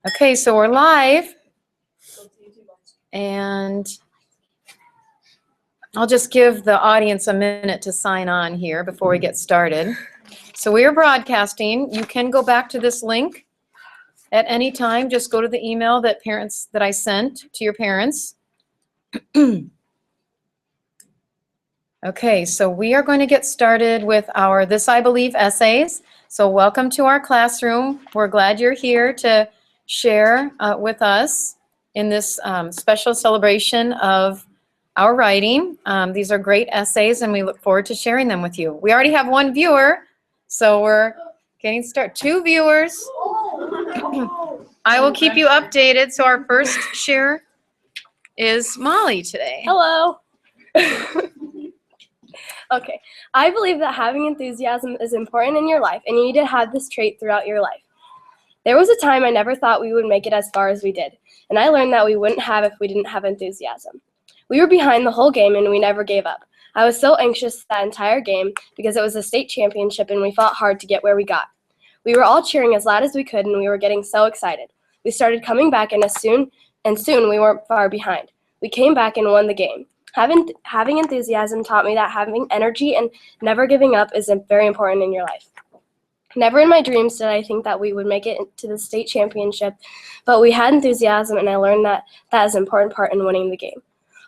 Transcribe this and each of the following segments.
Okay, so we're live, and I'll just give the audience a minute to sign on here before we get started. So we are broadcasting. You can go back to this link at any time. Just go to the email that I sent to your parents. Okay, so we are going to get started with our This I Believe essays. So welcome to our classroom. We're glad you're here to share with us in this special celebration of our writing. These are great essays, and we look forward to sharing them with you. We already have one viewer, so we're getting started. 2 viewers. I will keep you updated. So our first share is Molly today. Hello. Okay, I believe that having enthusiasm is important in your life, and you need to have this trait throughout your life. There was a time I never thought we would make it as far as we did, and I learned that we wouldn't have if we didn't have enthusiasm. We were behind the whole game, and we never gave up. I was so anxious that entire game because it was a state championship, and we fought hard to get where we got. We were all cheering as loud as we could, and we were getting so excited. We started coming back, and soon we weren't far behind. We came back and won the game. Having enthusiasm taught me that having energy and never giving up is very important in your life. Never in my dreams did I think that we would make it to the state championship, but we had enthusiasm, and I learned that is an important part in winning the game.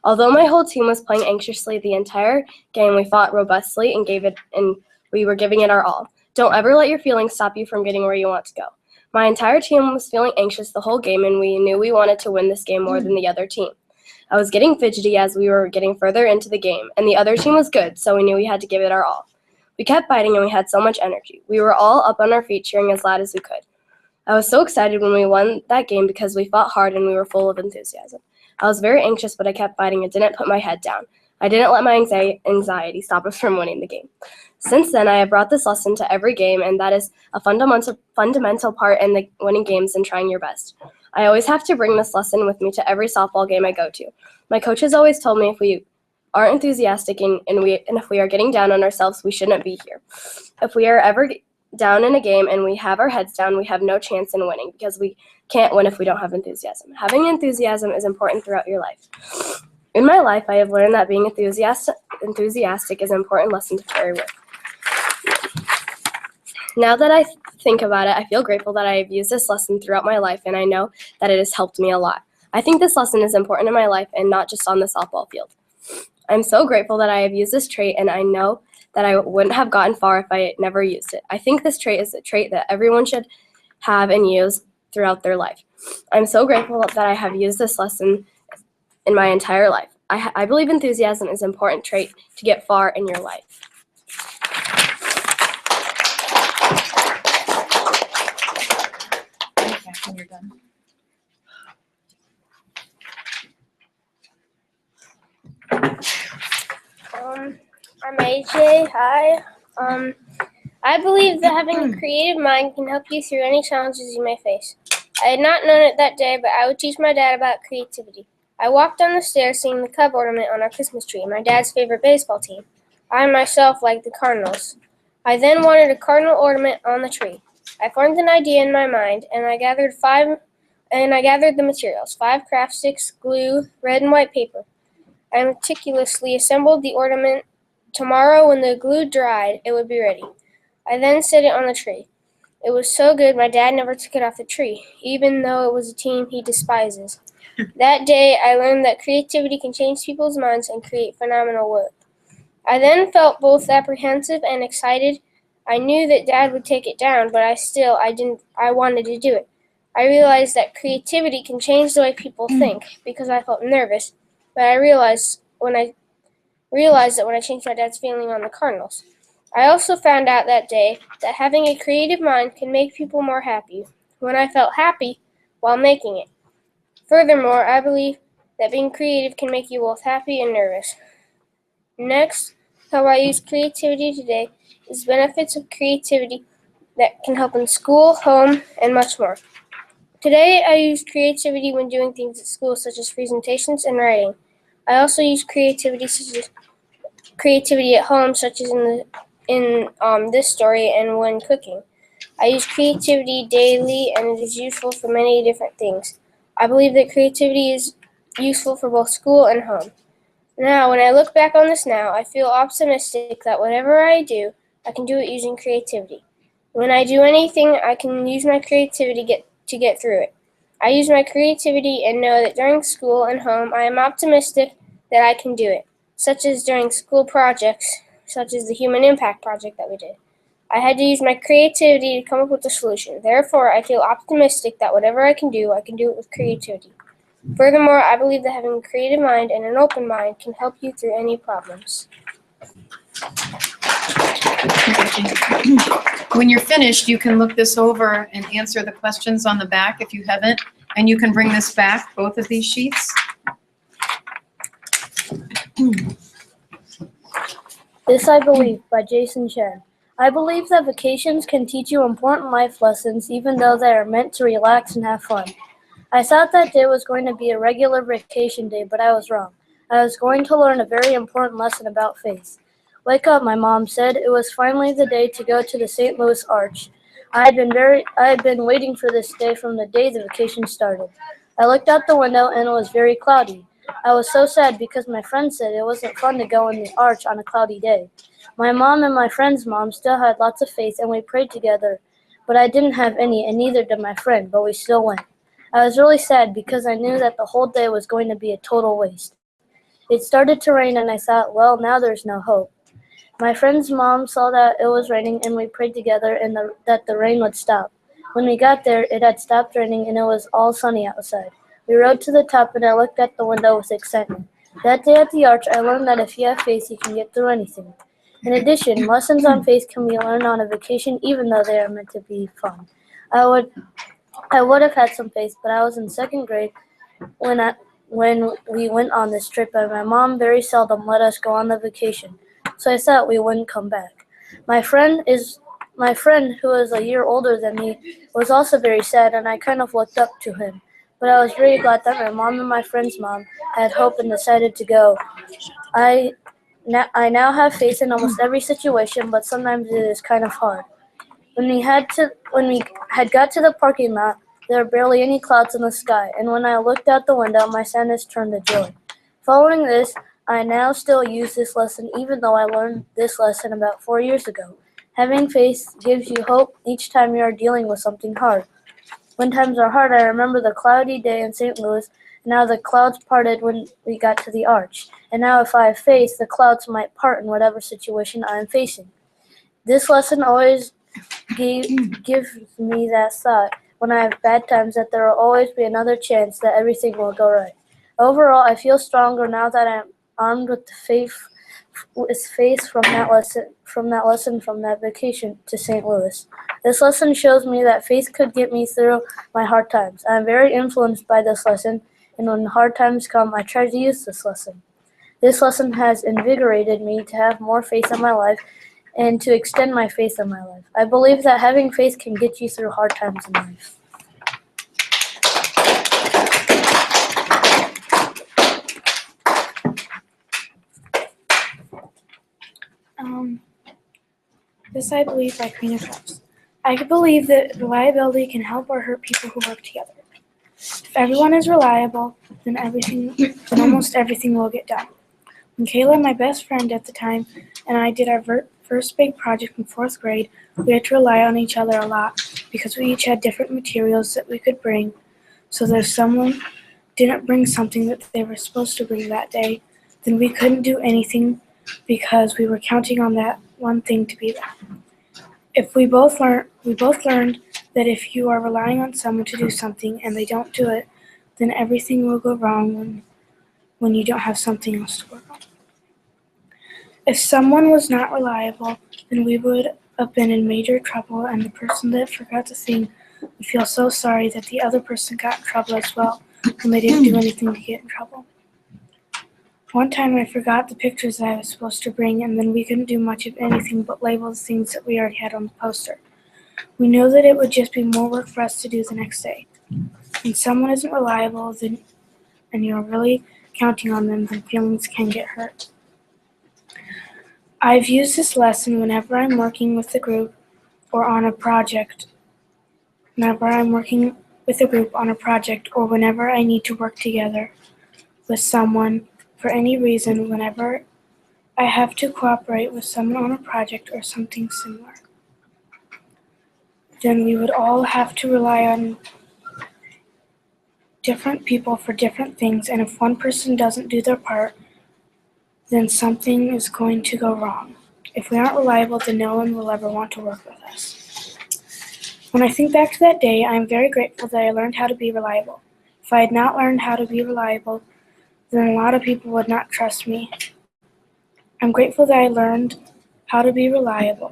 Although my whole team was playing anxiously the entire game, we fought robustly and we were giving it our all. Don't ever let your feelings stop you from getting where you want to go. My entire team was feeling anxious the whole game, and we knew we wanted to win this game more than the other team. I was getting fidgety as we were getting further into the game, and the other team was good, so we knew we had to give it our all. We kept fighting, and we had so much energy. We were all up on our feet cheering as loud as we could. I was so excited when we won that game because we fought hard and we were full of enthusiasm. I was very anxious, but I kept fighting and didn't put my head down. I didn't let my anxiety stop us from winning the game. Since then, I have brought this lesson to every game, and that is a fundamental part in the winning games and trying your best. I always have to bring this lesson with me to every softball game I go to. My coaches always told me if we aren't enthusiastic and if we are getting down on ourselves, we shouldn't be here. If we are ever down in a game and we have our heads down, we have no chance in winning because we can't win if we don't have enthusiasm. Having enthusiasm is important throughout your life. In my life, I have learned that being enthusiastic is an important lesson to carry with. Now that I think about it, I feel grateful that I have used this lesson throughout my life, and I know that it has helped me a lot. I think this lesson is important in my life and not just on the softball field. I'm so grateful that I have used this trait, and I know that I wouldn't have gotten far if I never used it. I think this trait is a trait that everyone should have and use throughout their life. I'm so grateful that I have used this lesson in my entire life. I believe enthusiasm is an important trait to get far in your life. When you're done. I'm AJ. Hi. I believe that having a creative mind can help you through any challenges you may face. I had not known it that day, but I would teach my dad about creativity. I walked down the stairs seeing the Cub ornament on our Christmas tree, my dad's favorite baseball team. I myself liked the Cardinals. I then wanted a Cardinal ornament on the tree. I formed an idea in my mind, and I gathered the materials: 5 craft sticks, glue, red and white paper. I meticulously assembled the ornament. Tomorrow, when the glue dried, it would be ready. I then set it on the tree. It was so good my dad never took it off the tree, even though it was a team he despises. That day, I learned that creativity can change people's minds and create phenomenal work. I then felt both apprehensive and excited. I knew that Dad would take it down, but I wanted to do it. I realized that creativity can change the way people think because I felt nervous, but I realized that when I changed my dad's feeling on the Cardinals. I also found out that day that having a creative mind can make people more happy when I felt happy while making it. Furthermore, I believe that being creative can make you both happy and nervous. Next, how I use creativity today is benefits of creativity that can help in school, home, and much more. Today, I use creativity when doing things at school, such as presentations and writing. I also use creativity at home, such as in this story and when cooking. I use creativity daily, and it is useful for many different things. I believe that creativity is useful for both school and home. Now, when I look back on this now, I feel optimistic that whatever I do, I can do it using creativity. When I do anything, I can use my creativity to get through it. I use my creativity and know that during school and home, I am optimistic that I can do it, such as during school projects, such as the Human Impact project that we did. I had to use my creativity to come up with a solution. Therefore, I feel optimistic that whatever I can do it with creativity. Furthermore, I believe that having a creative mind and an open mind can help you through any problems. When you're finished, you can look this over and answer the questions on the back if you haven't, and you can bring this back, both of these sheets. This I Believe by Jason Chen. I believe that vacations can teach you important life lessons even though they are meant to relax and have fun. I thought that day was going to be a regular vacation day, but I was wrong. I was going to learn a very important lesson about faith. Wake up, my mom said. It was finally the day to go to the St. Louis Arch. I had been waiting for this day from the day the vacation started. I looked out the window and it was very cloudy. I was so sad because my friend said it wasn't fun to go in the arch on a cloudy day. My mom and my friend's mom still had lots of faith and we prayed together, but I didn't have any and neither did my friend, but we still went. I was really sad because I knew that the whole day was going to be a total waste. It started to rain and I thought, well, now there's no hope. My friend's mom saw that it was raining and we prayed together and that the rain would stop. When we got there, it had stopped raining and it was all sunny outside. We rode to the top and I looked at the window with excitement. That day at the arch, I learned that if you have faith, you can get through anything. In addition, lessons on faith can be learned on a vacation even though they are meant to be fun. I would have had some faith, but I was in second grade when we went on this trip and my mom very seldom let us go on the vacation, so I thought we wouldn't come back. My friend, who is a year older than me, was also very sad and I kind of looked up to him. But I was very glad that my mom and my friend's mom had hope and decided to go. I now have faith in almost every situation, but sometimes it is kind of hard. When we had got to the parking lot, there were barely any clouds in the sky, and when I looked out the window, my sadness turned to joy. Following this, I now still use this lesson even though I learned this lesson about 4 years ago. Having faith gives you hope each time you are dealing with something hard. When times are hard, I remember the cloudy day in St. Louis, and how the clouds parted when we got to the arch. And now if I have faith, the clouds might part in whatever situation I am facing. This lesson always gives me that thought when I have bad times that there will always be another chance that everything will go right. Overall, I feel stronger now that I am armed with faith from that vacation to St. Louis. This lesson shows me that faith could get me through my hard times. I am very influenced by this lesson, and when hard times come, I try to use this lesson. This lesson has invigorated me to have more faith in my life and to extend my faith in my life. I believe that having faith can get you through hard times in life. This I Believe by Carina. I believe that reliability can help or hurt people who work together. If everyone is reliable, then almost everything will get done. When Kayla, my best friend at the time, and I did our first big project in 4th grade, we had to rely on each other a lot because we each had different materials that we could bring. So that if someone didn't bring something that they were supposed to bring that day, then we couldn't do anything because we were counting on that one thing to be there. We both learned that if you are relying on someone to do something and they don't do it, then everything will go wrong when you don't have something else to work on. If someone was not reliable, then we would have been in major trouble, and the person that forgot to sing would feel so sorry that the other person got in trouble as well when they didn't do anything to get in trouble. One time I forgot the pictures that I was supposed to bring, and then we couldn't do much of anything but label the things that we already had on the poster. We knew that it would just be more work for us to do the next day. When someone isn't reliable, and you're really counting on them, then feelings can get hurt. I've used this lesson whenever I'm working with the group or on a project, whenever I'm working with a group on a project, or whenever I need to work together with someone for any reason, whenever I have to cooperate with someone on a project or something similar, then we would all have to rely on different people for different things, and if one person doesn't do their part, then something is going to go wrong. If we aren't reliable, then no one will ever want to work with us. When I think back to that day, I am very grateful that I learned how to be reliable. If I had not learned how to be reliable, then a lot of people would not trust me. I'm grateful that I learned how to be reliable.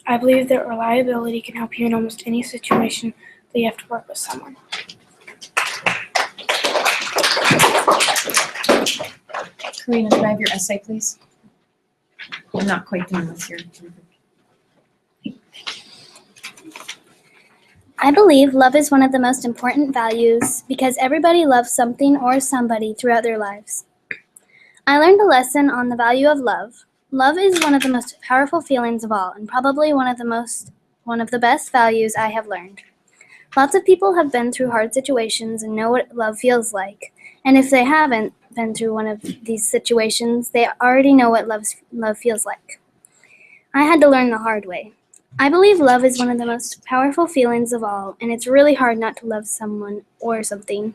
I believe that reliability can help you in almost any situation that you have to work with someone. Carina, can I have your essay, please? I'm not quite done with your. I believe love is one of the most important values because everybody loves something or somebody throughout their lives. I learned a lesson on the value of love. Love is one of the most powerful feelings of all, and probably one of the best values I have learned. Lots of people have been through hard situations and know what love feels like. And if they haven't been through one of these situations, they already know what love feels like. I had to learn the hard way. I believe love is one of the most powerful feelings of all, and it's really hard not to love someone or something.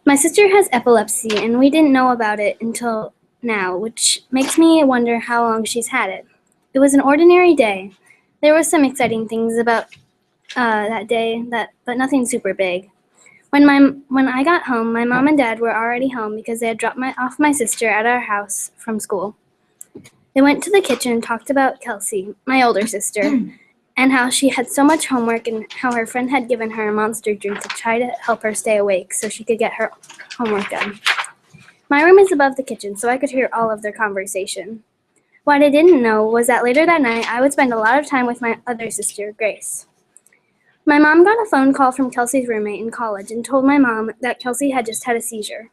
My sister has epilepsy, and we didn't know about it until now, which makes me wonder how long she's had it. It was an ordinary day. There were some exciting things about that day, but nothing super big. When I got home, my mom and dad were already home because they had dropped off my sister at our house from school. They went to the kitchen and talked about Kelsey, my older sister, and how she had so much homework and how her friend had given her a monster drink to try to help her stay awake so she could get her homework done. My room is above the kitchen, so I could hear all of their conversation. What I didn't know was that later that night, I would spend a lot of time with my other sister, Grace. My mom got a phone call from Kelsey's roommate in college and told my mom that Kelsey had just had a seizure.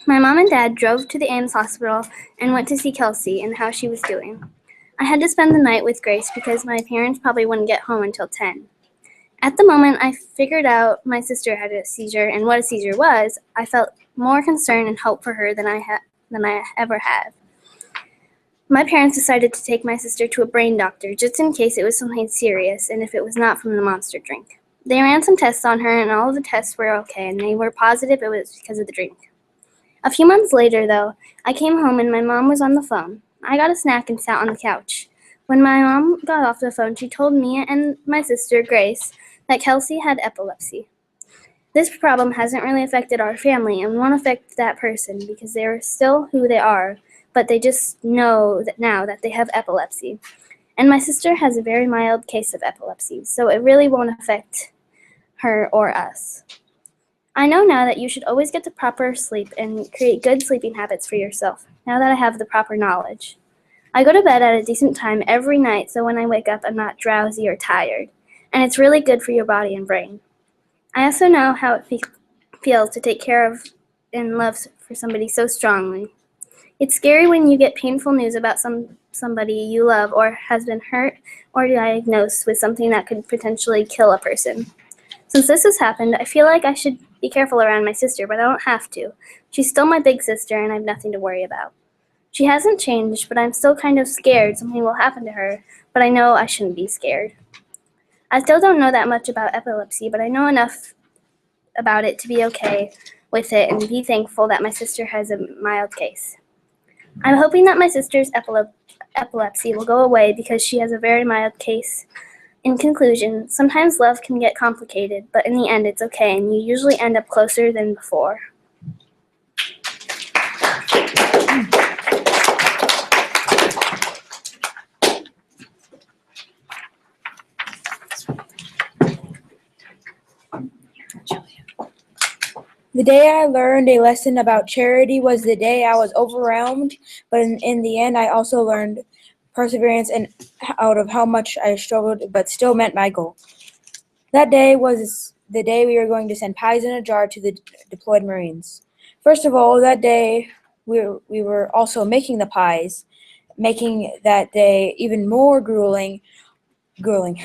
My mom and dad drove to the Ames hospital and went to see Kelsey and how she was doing. I had to spend the night with Grace because my parents probably wouldn't get home until 10. At the moment I figured out my sister had a seizure and what a seizure was, I felt more concern and hope for her than I ever have. My parents decided to take my sister to a brain doctor just in case it was something serious and if it was not from the monster drink. They ran some tests on her and all of the tests were okay and they were positive it was because of the drink. A few months later, though, I came home and my mom was on the phone. I got a snack and sat on the couch. When my mom got off the phone, she told me and my sister, Grace, that Kelsey had epilepsy. This problem hasn't really affected our family and won't affect that person because they are still who they are, but they just know that now that they have epilepsy. And my sister has a very mild case of epilepsy, so it really won't affect her or us. I know now that you should always get the proper sleep and create good sleeping habits for yourself, now that I have the proper knowledge. I go to bed at a decent time every night so when I wake up I'm not drowsy or tired, and it's really good for your body and brain. I also know how it feels to take care of and love for somebody so strongly. It's scary when you get painful news about somebody you love or has been hurt or diagnosed with something that could potentially kill a person. Since this has happened, I feel like I should be careful around my sister, but I don't have to. She's still my big sister and I have nothing to worry about. She hasn't changed, but I'm still kind of scared something will happen to her, but I know I shouldn't be scared. I still don't know that much about epilepsy, but I know enough about it to be okay with it and be thankful that my sister has a mild case. I'm hoping that my sister's epilepsy will go away because she has a very mild case. In conclusion, sometimes love can get complicated, but in the end it's okay and you usually end up closer than before. The day I learned a lesson about charity was the day I was overwhelmed, but in the end I also learned perseverance and out of how much I struggled but still met my goal. That day was the day we were going to send pies in a jar to the deployed Marines. First of all, that day we were also making the pies, making that day even more grueling grueling.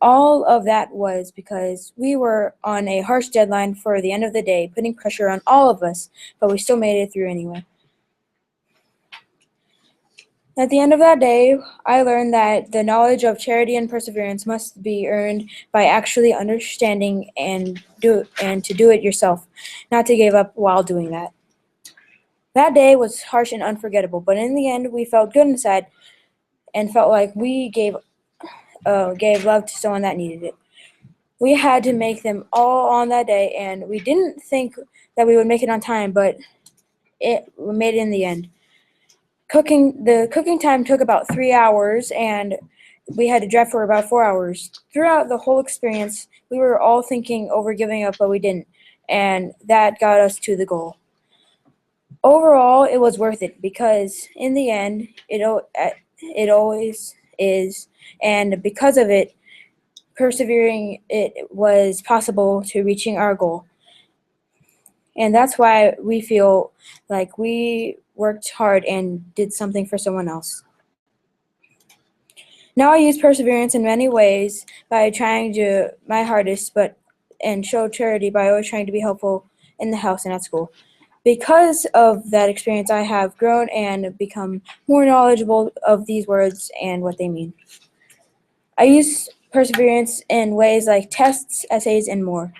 All of that was because we were on a harsh deadline for the end of the day, putting pressure on all of us, but we still made it through anyway. At the end of that day, I learned that the knowledge of charity and perseverance must be earned by actually understanding and to do it yourself, not to give up while doing that. That day was harsh and unforgettable, but in the end, we felt good inside and felt like we gave love to someone that needed it. We had to make them all on that day, and we didn't think that we would make it on time, but we made it in the end. The cooking time took about 3 hours, and we had to drive for about 4 hours. Throughout the whole experience, we were all thinking over giving up, but we didn't, and that got us to the goal. Overall, it was worth it because in the end, it always is, and because of it, persevering, it was possible to reaching our goal. And that's why we feel like we worked hard and did something for someone else. Now I use perseverance in many ways by trying to my hardest, and show charity by always trying to be helpful in the house and at school. Because of that experience, I have grown and become more knowledgeable of these words and what they mean. I use perseverance in ways like tests, essays, and more.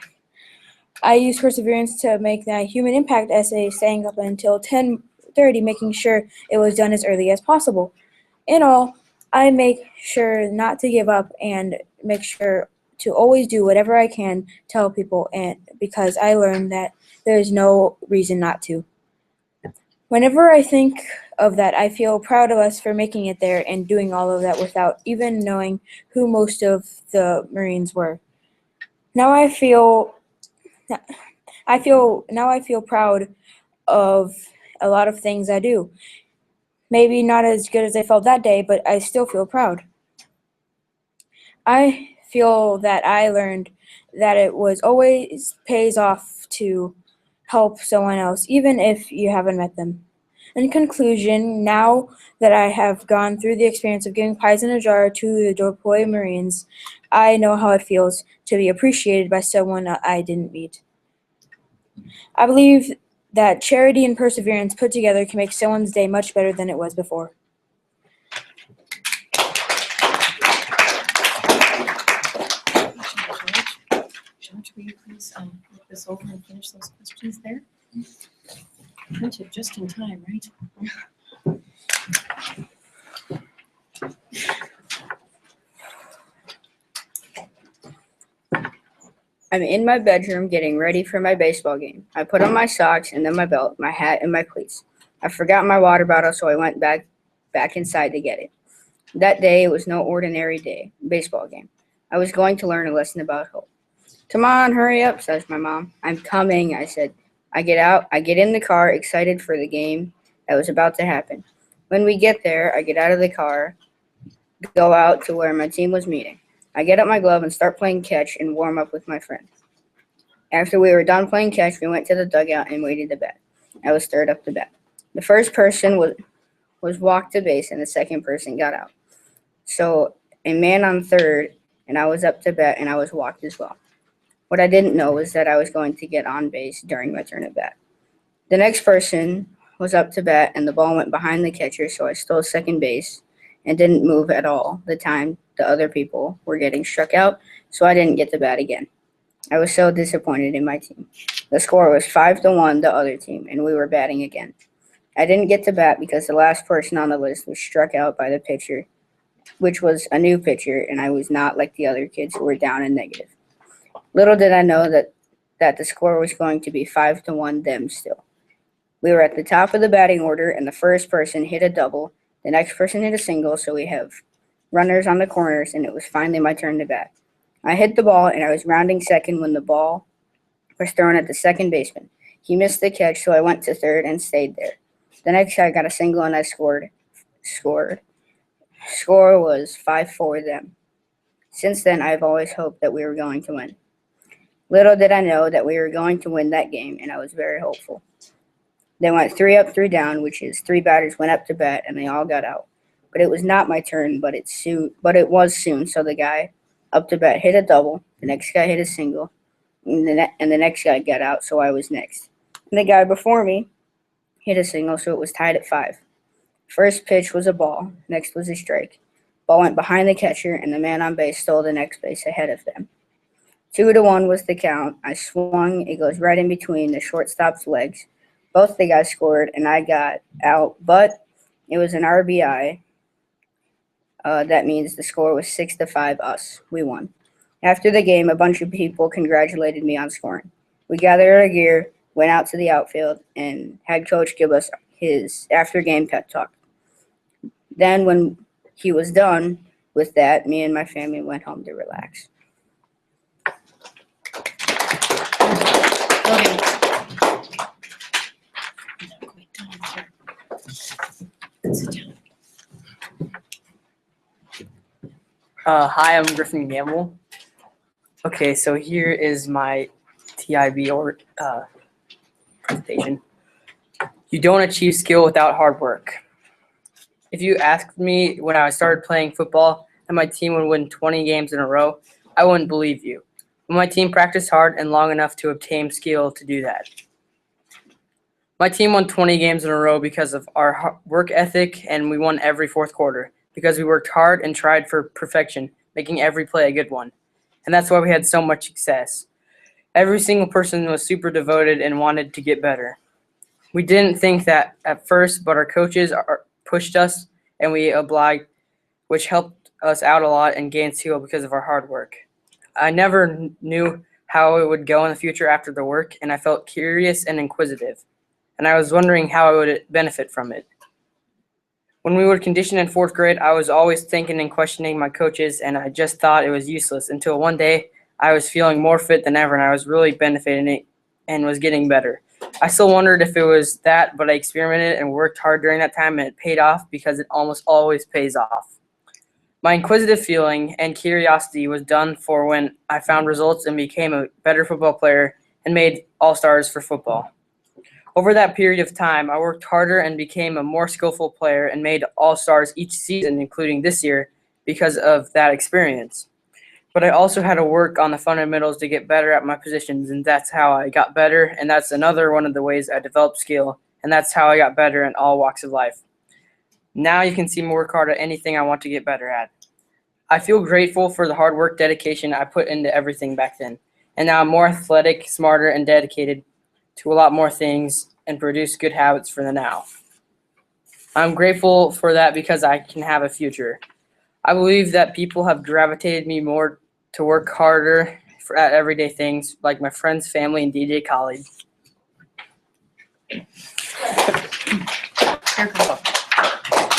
I use perseverance to make that human impact essay, staying up until 10:30, making sure it was done as early as possible. In all, I make sure not to give up and make sure to always do whatever I can to help people, and because I learned that there is no reason not to. Whenever I think of that, I feel proud of us for making it there and doing all of that without even knowing who most of the Marines were. Now I feel proud of a lot of things I do. Maybe not as good as I felt that day, but I still feel proud. I feel that I learned that it was always pays off to help someone else, even if you haven't met them. In conclusion, now that I have gone through the experience of giving pies in a jar to the deployed Marines, I know how it feels to be appreciated by someone I didn't meet. I believe that charity and perseverance put together can make someone's day much better than it was before. George, will you please look this over and finish those questions there? Printed just in time, right? I'm in my bedroom getting ready for my baseball game. I put on my socks and then my belt, my hat, and my cleats. I forgot my water bottle, so I went back inside to get it. That day, it was no ordinary day, baseball game. I was going to learn a lesson about hope. "Come on, hurry up," says my mom. "I'm coming," I said. I get in the car, excited for the game that was about to happen. When we get there, I get out of the car, go out to where my team was meeting. I get up my glove and start playing catch and warm up with my friend. After we were done playing catch, we went to the dugout and waited to bat. I was third up to bat. The first person was walked to base and the second person got out. So a man on third, and I was up to bat and I was walked as well. What I didn't know was that I was going to get on base during my turn at bat. The next person was up to bat and the ball went behind the catcher, so I stole second base and didn't move at all the time the other people were getting struck out, so I didn't get to bat again. I was so disappointed in my team. The score was 5-1 the other team, and we were batting again. I didn't get to bat because the last person on the list was struck out by the pitcher, which was a new pitcher, and I was not like the other kids who were down and negative. Little did I know that the score was going to be 5-1 them still. We were at the top of the batting order, and the first person hit a double. The next person hit a single, so we have runners on the corners, and it was finally my turn to bat. I hit the ball, and I was rounding second when the ball was thrown at the second baseman. He missed the catch, so I went to third and stayed there. The next guy got a single, and I scored. Score was 5-4 them. Since then, I've always hoped that we were going to win. Little did I know that we were going to win that game, and I was very hopeful. They went 3 up, 3 down, which is 3 batters went up to bat, and they all got out. but it was not my turn, but it was soon. So the guy up to bat hit a double, the next guy hit a single, and the next guy got out, so I was next. And the guy before me hit a single, so it was tied at 5. First pitch was a ball, next was a strike. Ball went behind the catcher, and the man on base stole the next base ahead of them. 2-1 was the count. I swung, it goes right in between the shortstop's legs. Both the guys scored, and I got out, but it was an RBI. That means the score was 6-5 us. We won. After the game, a bunch of people congratulated me on scoring. We gathered our gear, went out to the outfield, and had Coach give us his after-game pep talk. Then when he was done with that, me and my family went home to relax. Logan. Sit down. Hi, I'm Griff and Gamble. Okay, so here is my TIB or presentation. You don't achieve skill without hard work. If you asked me when I started playing football that my team would win 20 games in a row, I wouldn't believe you. But my team practiced hard and long enough to obtain skill to do that. My team won 20 games in a row because of our work ethic, and we won every fourth quarter because we worked hard and tried for perfection, making every play a good one. And that's why we had so much success. Every single person was super devoted and wanted to get better. We didn't think that at first, but our coaches pushed us and we obliged, which helped us out a lot and gained skill because of our hard work. I never knew how it would go in the future after the work, and I felt curious and inquisitive, and I was wondering how I would benefit from it. When we were conditioned in 4th grade, I was always thinking and questioning my coaches, and I just thought it was useless until one day I was feeling more fit than ever, and I was really benefiting and was getting better. I still wondered if it was that, but I experimented and worked hard during that time, and it paid off because it almost always pays off. My inquisitive feeling and curiosity was done for when I found results and became a better football player and made all-stars for football. Over that period of time, I worked harder and became a more skillful player and made all-stars each season, including this year, because of that experience. But I also had to work on the fundamentals to get better at my positions, and that's how I got better, and that's another one of the ways I developed skill, and that's how I got better in all walks of life. Now you can see me work hard at anything I want to get better at. I feel grateful for the hard work, dedication I put into everything back then, and now I'm more athletic, smarter, and dedicated to a lot more things and produce good habits for the now. I'm grateful for that because I can have a future. I believe that people have gravitated me more to work harder at everyday things like my friends, family, and DJ Khaled. Here comes up.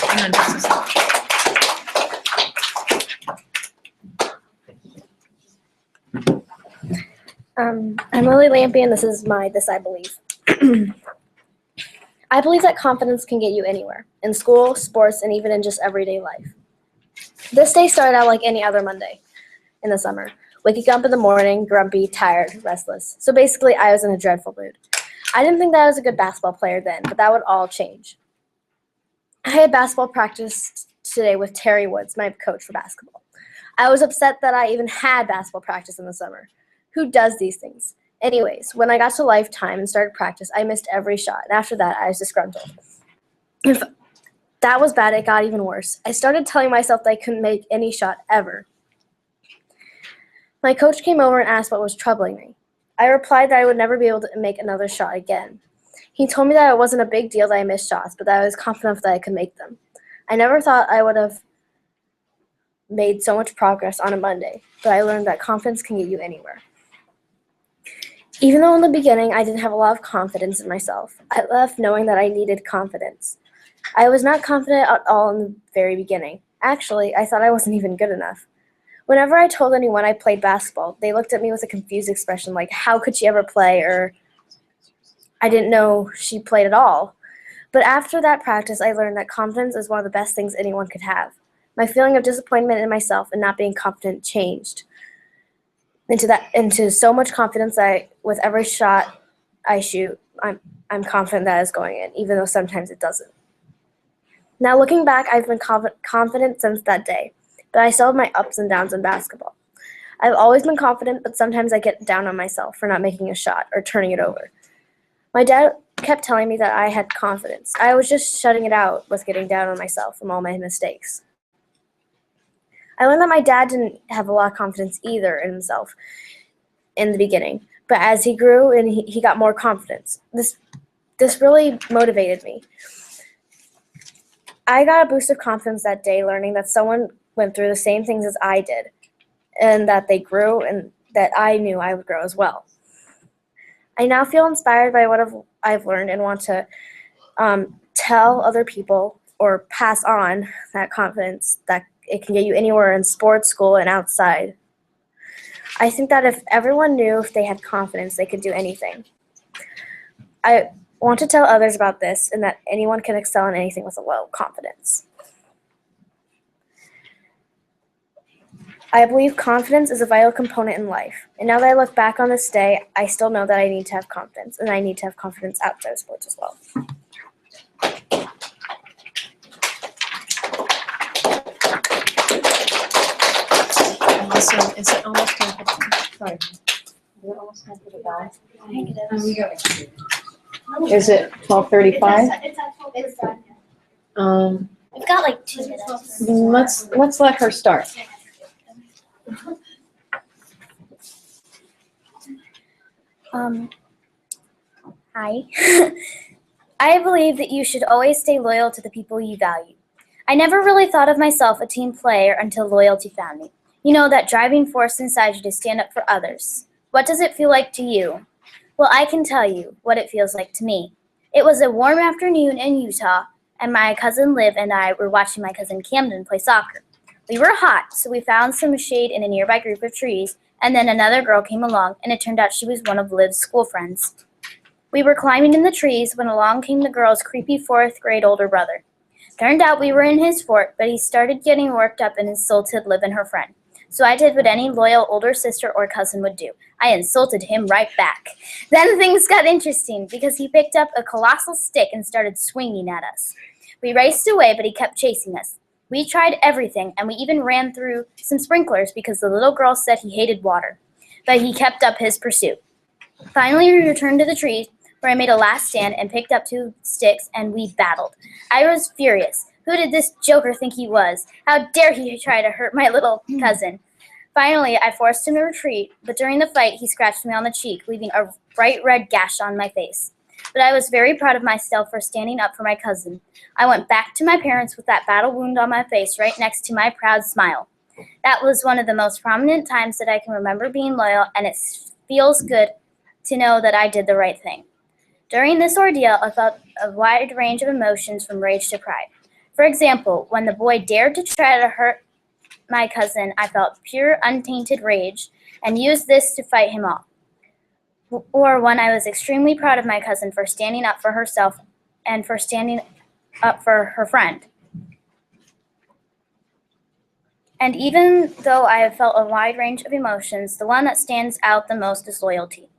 Hang on just a second. I'm Lily Lampy, and this is my This I Believe. I believe that confidence can get you anywhere, in school, sports, and even in just everyday life. This day started out like any other Monday in the summer. Waking up in the morning, grumpy, tired, restless. So basically, I was in a dreadful mood. I didn't think that I was a good basketball player then, but that would all change. I had basketball practice today with Terry Woods, my coach for basketball. I was upset that I even had basketball practice in the summer. Who does these things? Anyways, when I got to lifetime and started practice, I missed every shot, and after that, I was disgruntled. If that was bad, it got even worse. I started telling myself that I couldn't make any shot ever. My coach came over and asked what was troubling me. I replied that I would never be able to make another shot again. He told me that it wasn't a big deal that I missed shots, but that I was confident that I could make them. I never thought I would have made so much progress on a Monday, but I learned that confidence can get you anywhere. Even though in the beginning I didn't have a lot of confidence in myself, I left knowing that I needed confidence. I was not confident at all in the very beginning. Actually, I thought I wasn't even good enough. Whenever I told anyone I played basketball, they looked at me with a confused expression like, how could she ever play? Or I didn't know she played at all. But after that practice, I learned that confidence is one of the best things anyone could have. My feeling of disappointment in myself and not being confident changed into so much confidence that with every shot I shoot, I'm confident that it's going in, even though sometimes it doesn't. Now looking back, I've been confident since that day, but I still have my ups and downs in basketball. I've always been confident, but sometimes I get down on myself for not making a shot or turning it over. My dad kept telling me that I had confidence. I was just shutting it out with getting down on myself from all my mistakes. I learned that my dad didn't have a lot of confidence either in himself in the beginning, but as he grew and he got more confidence. This really motivated me. I got a boost of confidence that day learning that someone went through the same things as I did and that they grew and that I knew I would grow as well. I now feel inspired by what I've learned and want to tell other people or pass on that confidence that it can get you anywhere in sports, school, and outside. I think that if everyone knew if they had confidence, they could do anything. I want to tell others about this and that anyone can excel in anything with a low confidence. I believe confidence is a vital component in life. And now that I look back on this day, I still know that I need to have confidence, and I need to have confidence outside of sports as well. Alison, is it almost time for the sorry? Is it almost time for the bell? I think it is. Is it 12:35? It's at 12:35. We've got like 2 minutes. Let's let her start. Hi. I believe that you should always stay loyal to the people you value. I never really thought of myself a team player until loyalty found me. You know, that driving force inside you to stand up for others. What does it feel like to you? Well, I can tell you what it feels like to me. It was a warm afternoon in Utah, and my cousin Liv and I were watching my cousin Camden play soccer. We were hot, so we found some shade in a nearby group of trees, and then another girl came along, and it turned out she was one of Liv's school friends. We were climbing in the trees when along came the girl's creepy 4th grade older brother. Turned out we were in his fort, but he started getting worked up and insulted Liv and her friend. So I did what any loyal older sister or cousin would do. I insulted him right back. Then things got interesting because he picked up a colossal stick and started swinging at us. We raced away, but he kept chasing us. We tried everything, and we even ran through some sprinklers because the little girl said he hated water. But he kept up his pursuit. Finally, we returned to the trees, where I made a last stand and picked up 2 sticks, and we battled. I was furious. Who did this joker think he was? How dare he try to hurt my little cousin? Finally, I forced him to retreat, but during the fight, he scratched me on the cheek, leaving a bright red gash on my face. But I was very proud of myself for standing up for my cousin. I went back to my parents with that battle wound on my face right next to my proud smile. That was one of the most prominent times that I can remember being loyal, and it feels good to know that I did the right thing. During this ordeal, I felt a wide range of emotions from rage to pride. For example, when the boy dared to try to hurt my cousin, I felt pure, untainted rage and used this to fight him off. Or when I was extremely proud of my cousin for standing up for herself and for standing up for her friend. And even though I have felt a wide range of emotions, the one that stands out the most is loyalty.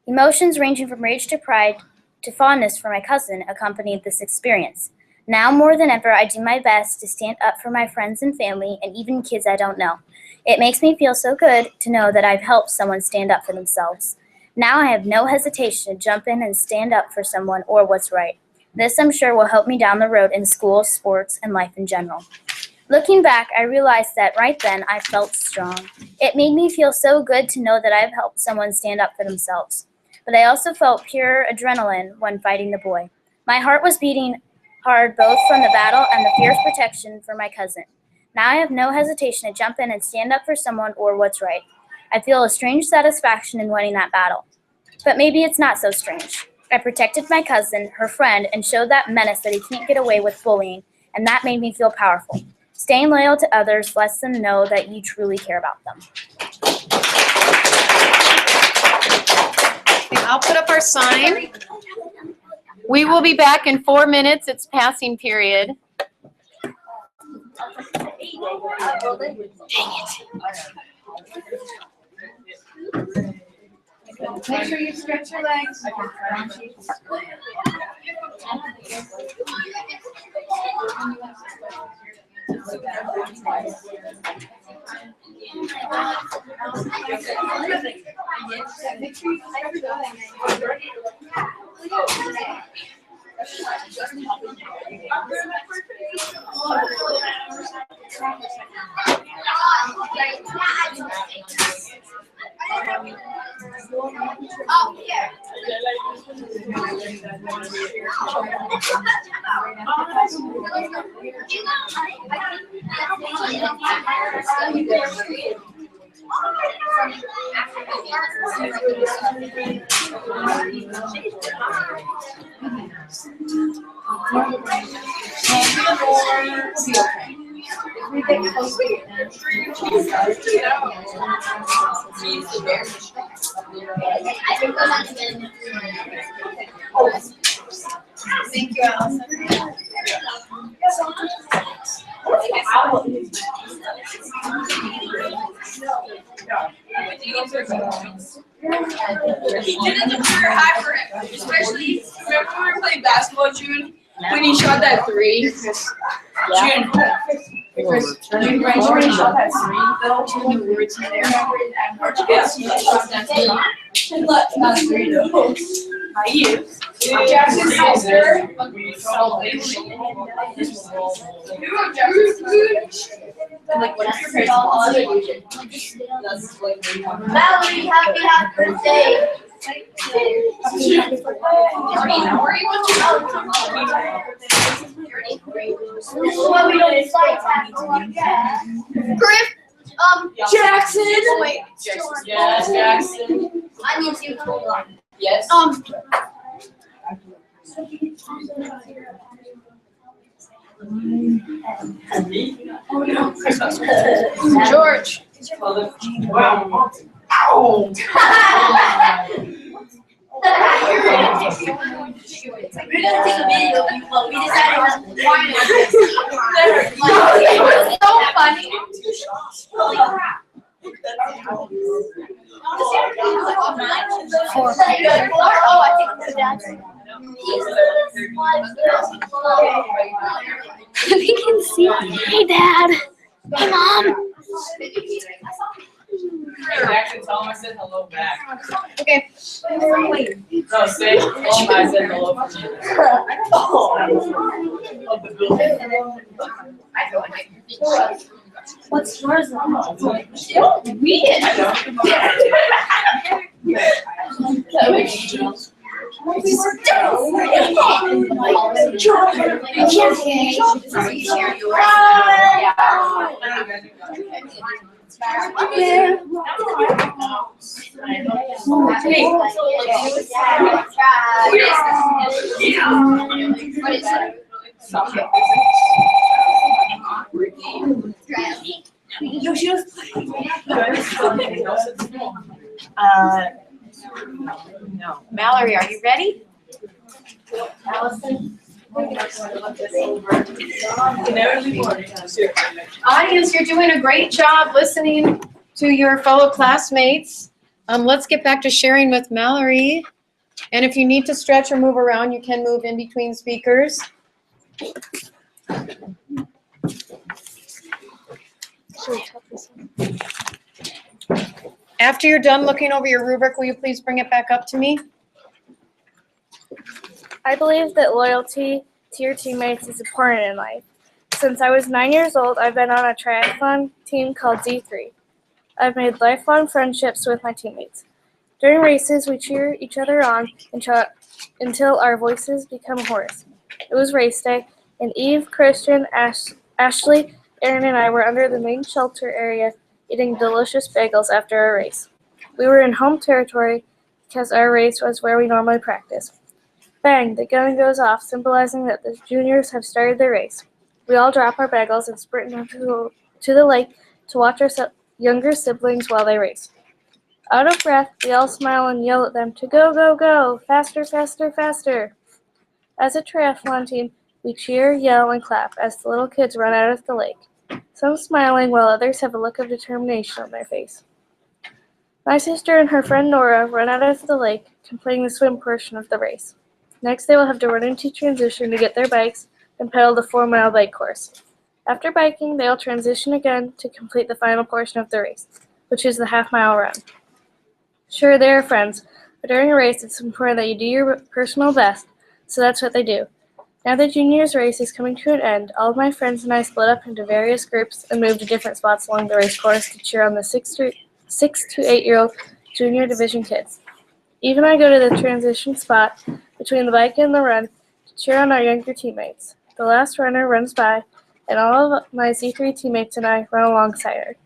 Emotions ranging from rage to pride to fondness for my cousin accompanied this experience. Now more than ever, I do my best to stand up for my friends and family and even kids I don't know. It makes me feel so good to know that I've helped someone stand up for themselves. Now I have no hesitation to jump in and stand up for someone or what's right. This, I'm sure, will help me down the road in school, sports, and life in general. Looking back, I realized that right then I felt strong. It made me feel so good to know that I've helped someone stand up for themselves. But I also felt pure adrenaline when fighting the boy. My heart was beating hard both from the battle and the fierce protection for my cousin. Now I have no hesitation to jump in and stand up for someone or what's right. I feel a strange satisfaction in winning that battle. But maybe it's not so strange. I protected my cousin, her friend, and showed that menace that he can't get away with bullying, and that made me feel powerful. Staying loyal to others lets them know that you truly care about them. Okay, I'll put up our sign. We will be back in 4 minutes. It's passing period. Make sure you stretch your legs. Thank you, Alison. High for him, especially remember when we were playing basketball, June, when he shot that three. June. June, right, when he shot that three, though, June, we were in there. Yes, he shot that three. Not three, though. Naive. Jackson's sister. Like whatever your Mallory, happy birthday. Carina, where are you Griff, Jackson. Wait, yes, Jackson. I need to hold on. Yes. George. Wow. Ow. We're gonna take a video, but we decided not to. It was so funny. Holy crap. Oh, I think it's Jackson. We can see. Hey, Dad. Hey, Mom. Jackson, tell him I said hello back. Okay. No, say, tell him I said hello from you. Of the building. What's yours? Don't read No. Mallory, are you ready? Alison? Audience, you're doing a great job listening to your fellow classmates. Let's get back to sharing with Mallory. And if you need to stretch or move around, you can move in between speakers. After you're done looking over your rubric, will you please bring it back up to me? I believe that loyalty to your teammates is important in life. Since I was 9 years old, I've been on a triathlon team called Z3. I've made lifelong friendships with my teammates. During races, we cheer each other on until our voices become hoarse. It was race day, and Eve, Christian, Ashley, Aaron, and I were under the main shelter area eating delicious bagels after our race. We were in home territory because our race was where we normally practice. Bang, the gun goes off, symbolizing that the juniors have started their race. We all drop our bagels and sprint to the lake to watch our younger siblings while they race. Out of breath, we all smile and yell at them to go, go, go, faster, faster, faster. As a triathlon team, we cheer, yell, and clap as the little kids run out of the lake, some smiling while others have a look of determination on their face. My sister and her friend Nora run out of the lake, completing the swim portion of the race. Next, they will have to run into transition to get their bikes and pedal the 4-mile bike course. After biking, they'll transition again to complete the final portion of the race, which is the half-mile run. Sure, they are friends, but during a race, it's important that you do your personal best, so that's what they do. Now that juniors race is coming to an end, all of my friends and I split up into various groups and moved to different spots along the race course to cheer on the 6 to 8-year-old junior division kids. Even I go to the transition spot between the bike and the run to cheer on our younger teammates. The last runner runs by, and all of my Z3 teammates and I run alongside her.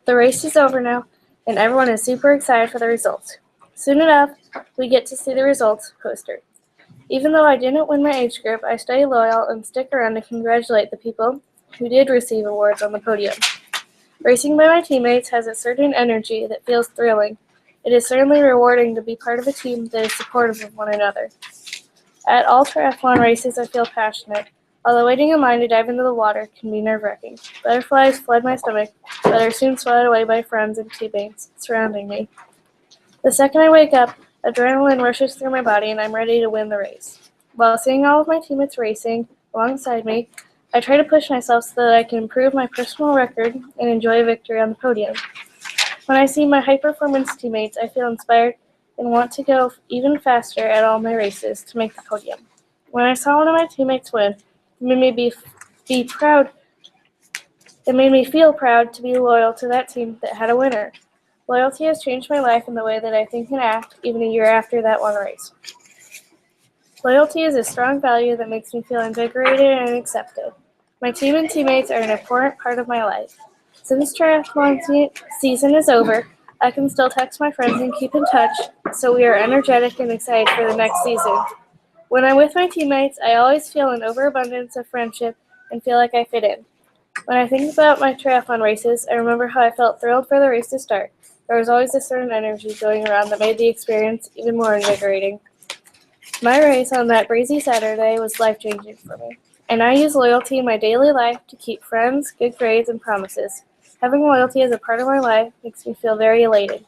The race is over now, and everyone is super excited for the results. Soon enough, we get to see the results poster. Even though I didn't win my age group, I stay loyal and stick around to congratulate the people who did receive awards on the podium. Racing by my teammates has a certain energy that feels thrilling. It is certainly rewarding to be part of a team that is supportive of one another. At all triathlon races, I feel passionate, although waiting in line to dive into the water can be nerve-wracking. Butterflies flood my stomach, but are soon swallowed away by friends and teammates surrounding me. The second I wake up, adrenaline rushes through my body and I'm ready to win the race. While seeing all of my teammates racing alongside me, I try to push myself so that I can improve my personal record and enjoy a victory on the podium. When I see my high-performance teammates, I feel inspired and want to go even faster at all my races to make the podium. When I saw one of my teammates win, it made me feel proud to be loyal to that team that had a winner. Loyalty has changed my life in the way that I think and act, even a year after that one race. Loyalty is a strong value that makes me feel invigorated and accepted. My team and teammates are an important part of my life. Since triathlon season is over, I can still text my friends and keep in touch, so we are energetic and excited for the next season. When I'm with my teammates, I always feel an overabundance of friendship and feel like I fit in. When I think about my triathlon races, I remember how I felt thrilled for the race to start. There was always a certain energy going around that made the experience even more invigorating. My race on that breezy Saturday was life-changing for me, and I use loyalty in my daily life to keep friends, good grades, and promises. Having loyalty as a part of my life makes me feel very elated.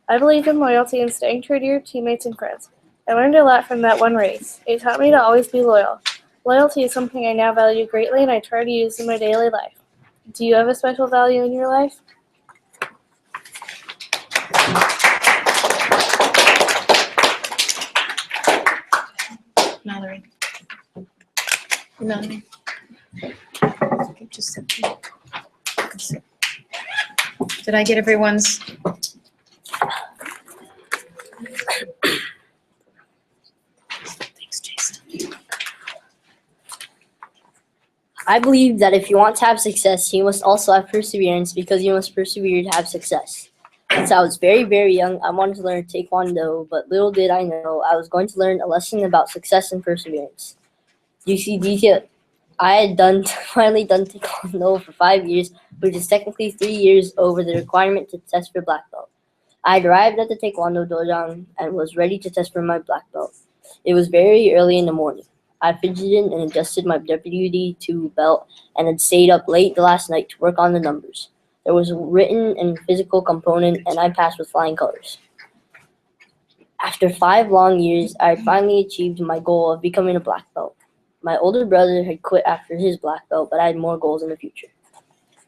I believe in loyalty and staying true to your teammates and friends. I learned a lot from that one race. It taught me to always be loyal. Loyalty is something I now value greatly and I try to use in my daily life. Do you have a special value in your life? Mallory. Just sit. Did I get everyone's? Thanks, Jason. I believe that if you want to have success, you must also have perseverance, because you must persevere to have success. Since I was very, very young, I wanted to learn Taekwondo, but little did I know I was going to learn a lesson about success and perseverance. You see, I had finally done Taekwondo for 5 years, which is technically 3 years over the requirement to test for black belt. I had arrived at the Taekwondo dojo and was ready to test for my black belt. It was very early in the morning. I fidgeted and adjusted my WD2 belt and had stayed up late the last night to work on the numbers. There was a written and physical component, and I passed with flying colors. After 5 long years, I had finally achieved my goal of becoming a black belt. My older brother had quit after his black belt, but I had more goals in the future.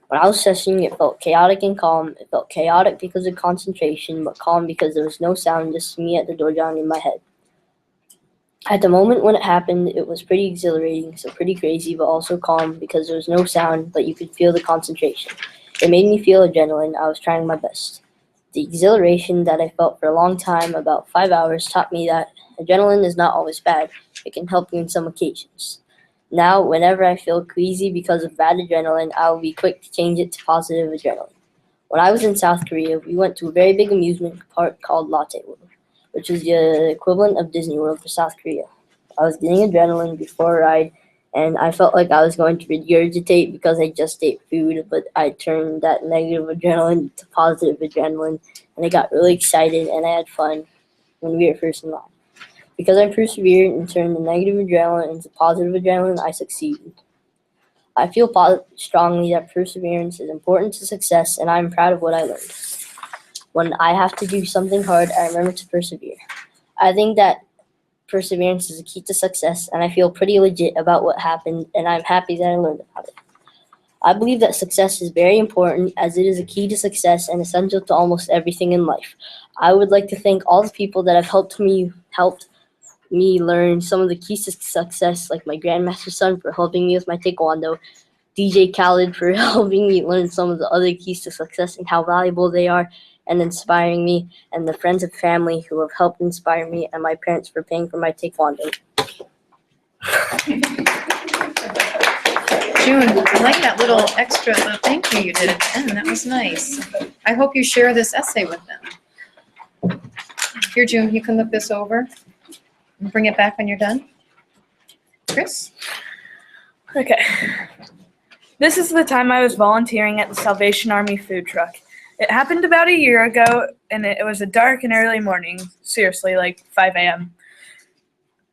When I was testing, it felt chaotic and calm. It felt chaotic because of concentration, but calm because there was no sound, just me at the dojo in my head. At the moment when it happened, it was pretty exhilarating, so pretty crazy, but also calm because there was no sound, but you could feel the concentration. It made me feel adrenaline. I was trying my best. The exhilaration that I felt for a long time, about 5 hours, taught me that adrenaline is not always bad. It can help you in some occasions. Now, whenever I feel queasy because of bad adrenaline, I will be quick to change it to positive adrenaline. When I was in South Korea, we went to a very big amusement park called Lotte World, which is the equivalent of Disney World for South Korea. I was getting adrenaline before a ride, and I felt like I was going to regurgitate because I just ate food, but I turned that negative adrenaline to positive adrenaline, and I got really excited, and I had fun when we were first in line. Because I persevered and turned the negative adrenaline into positive adrenaline, I succeeded. I feel strongly that perseverance is important to success, and I'm proud of what I learned. When I have to do something hard, I remember to persevere. I think that perseverance is a key to success, and I feel pretty legit about what happened, and I'm happy that I learned about it. I believe that success is very important as it is a key to success and essential to almost everything in life. I would like to thank all the people that have helped me learn some of the keys to success, like my grandmaster son for helping me with my taekwondo, DJ Khaled for helping me learn some of the other keys to success and how valuable they are and inspiring me, and the friends and family who have helped inspire me, and my parents for paying for my taekwondo. June, I like that little extra thank you did at the end. That was nice. I hope you share this essay with them. Here, June, you can look this over and bring it back when you're done. Chris? Okay. This is the time I was volunteering at the Salvation Army food truck. It happened about a year ago, and it was a dark and early morning. Seriously, like 5 a.m.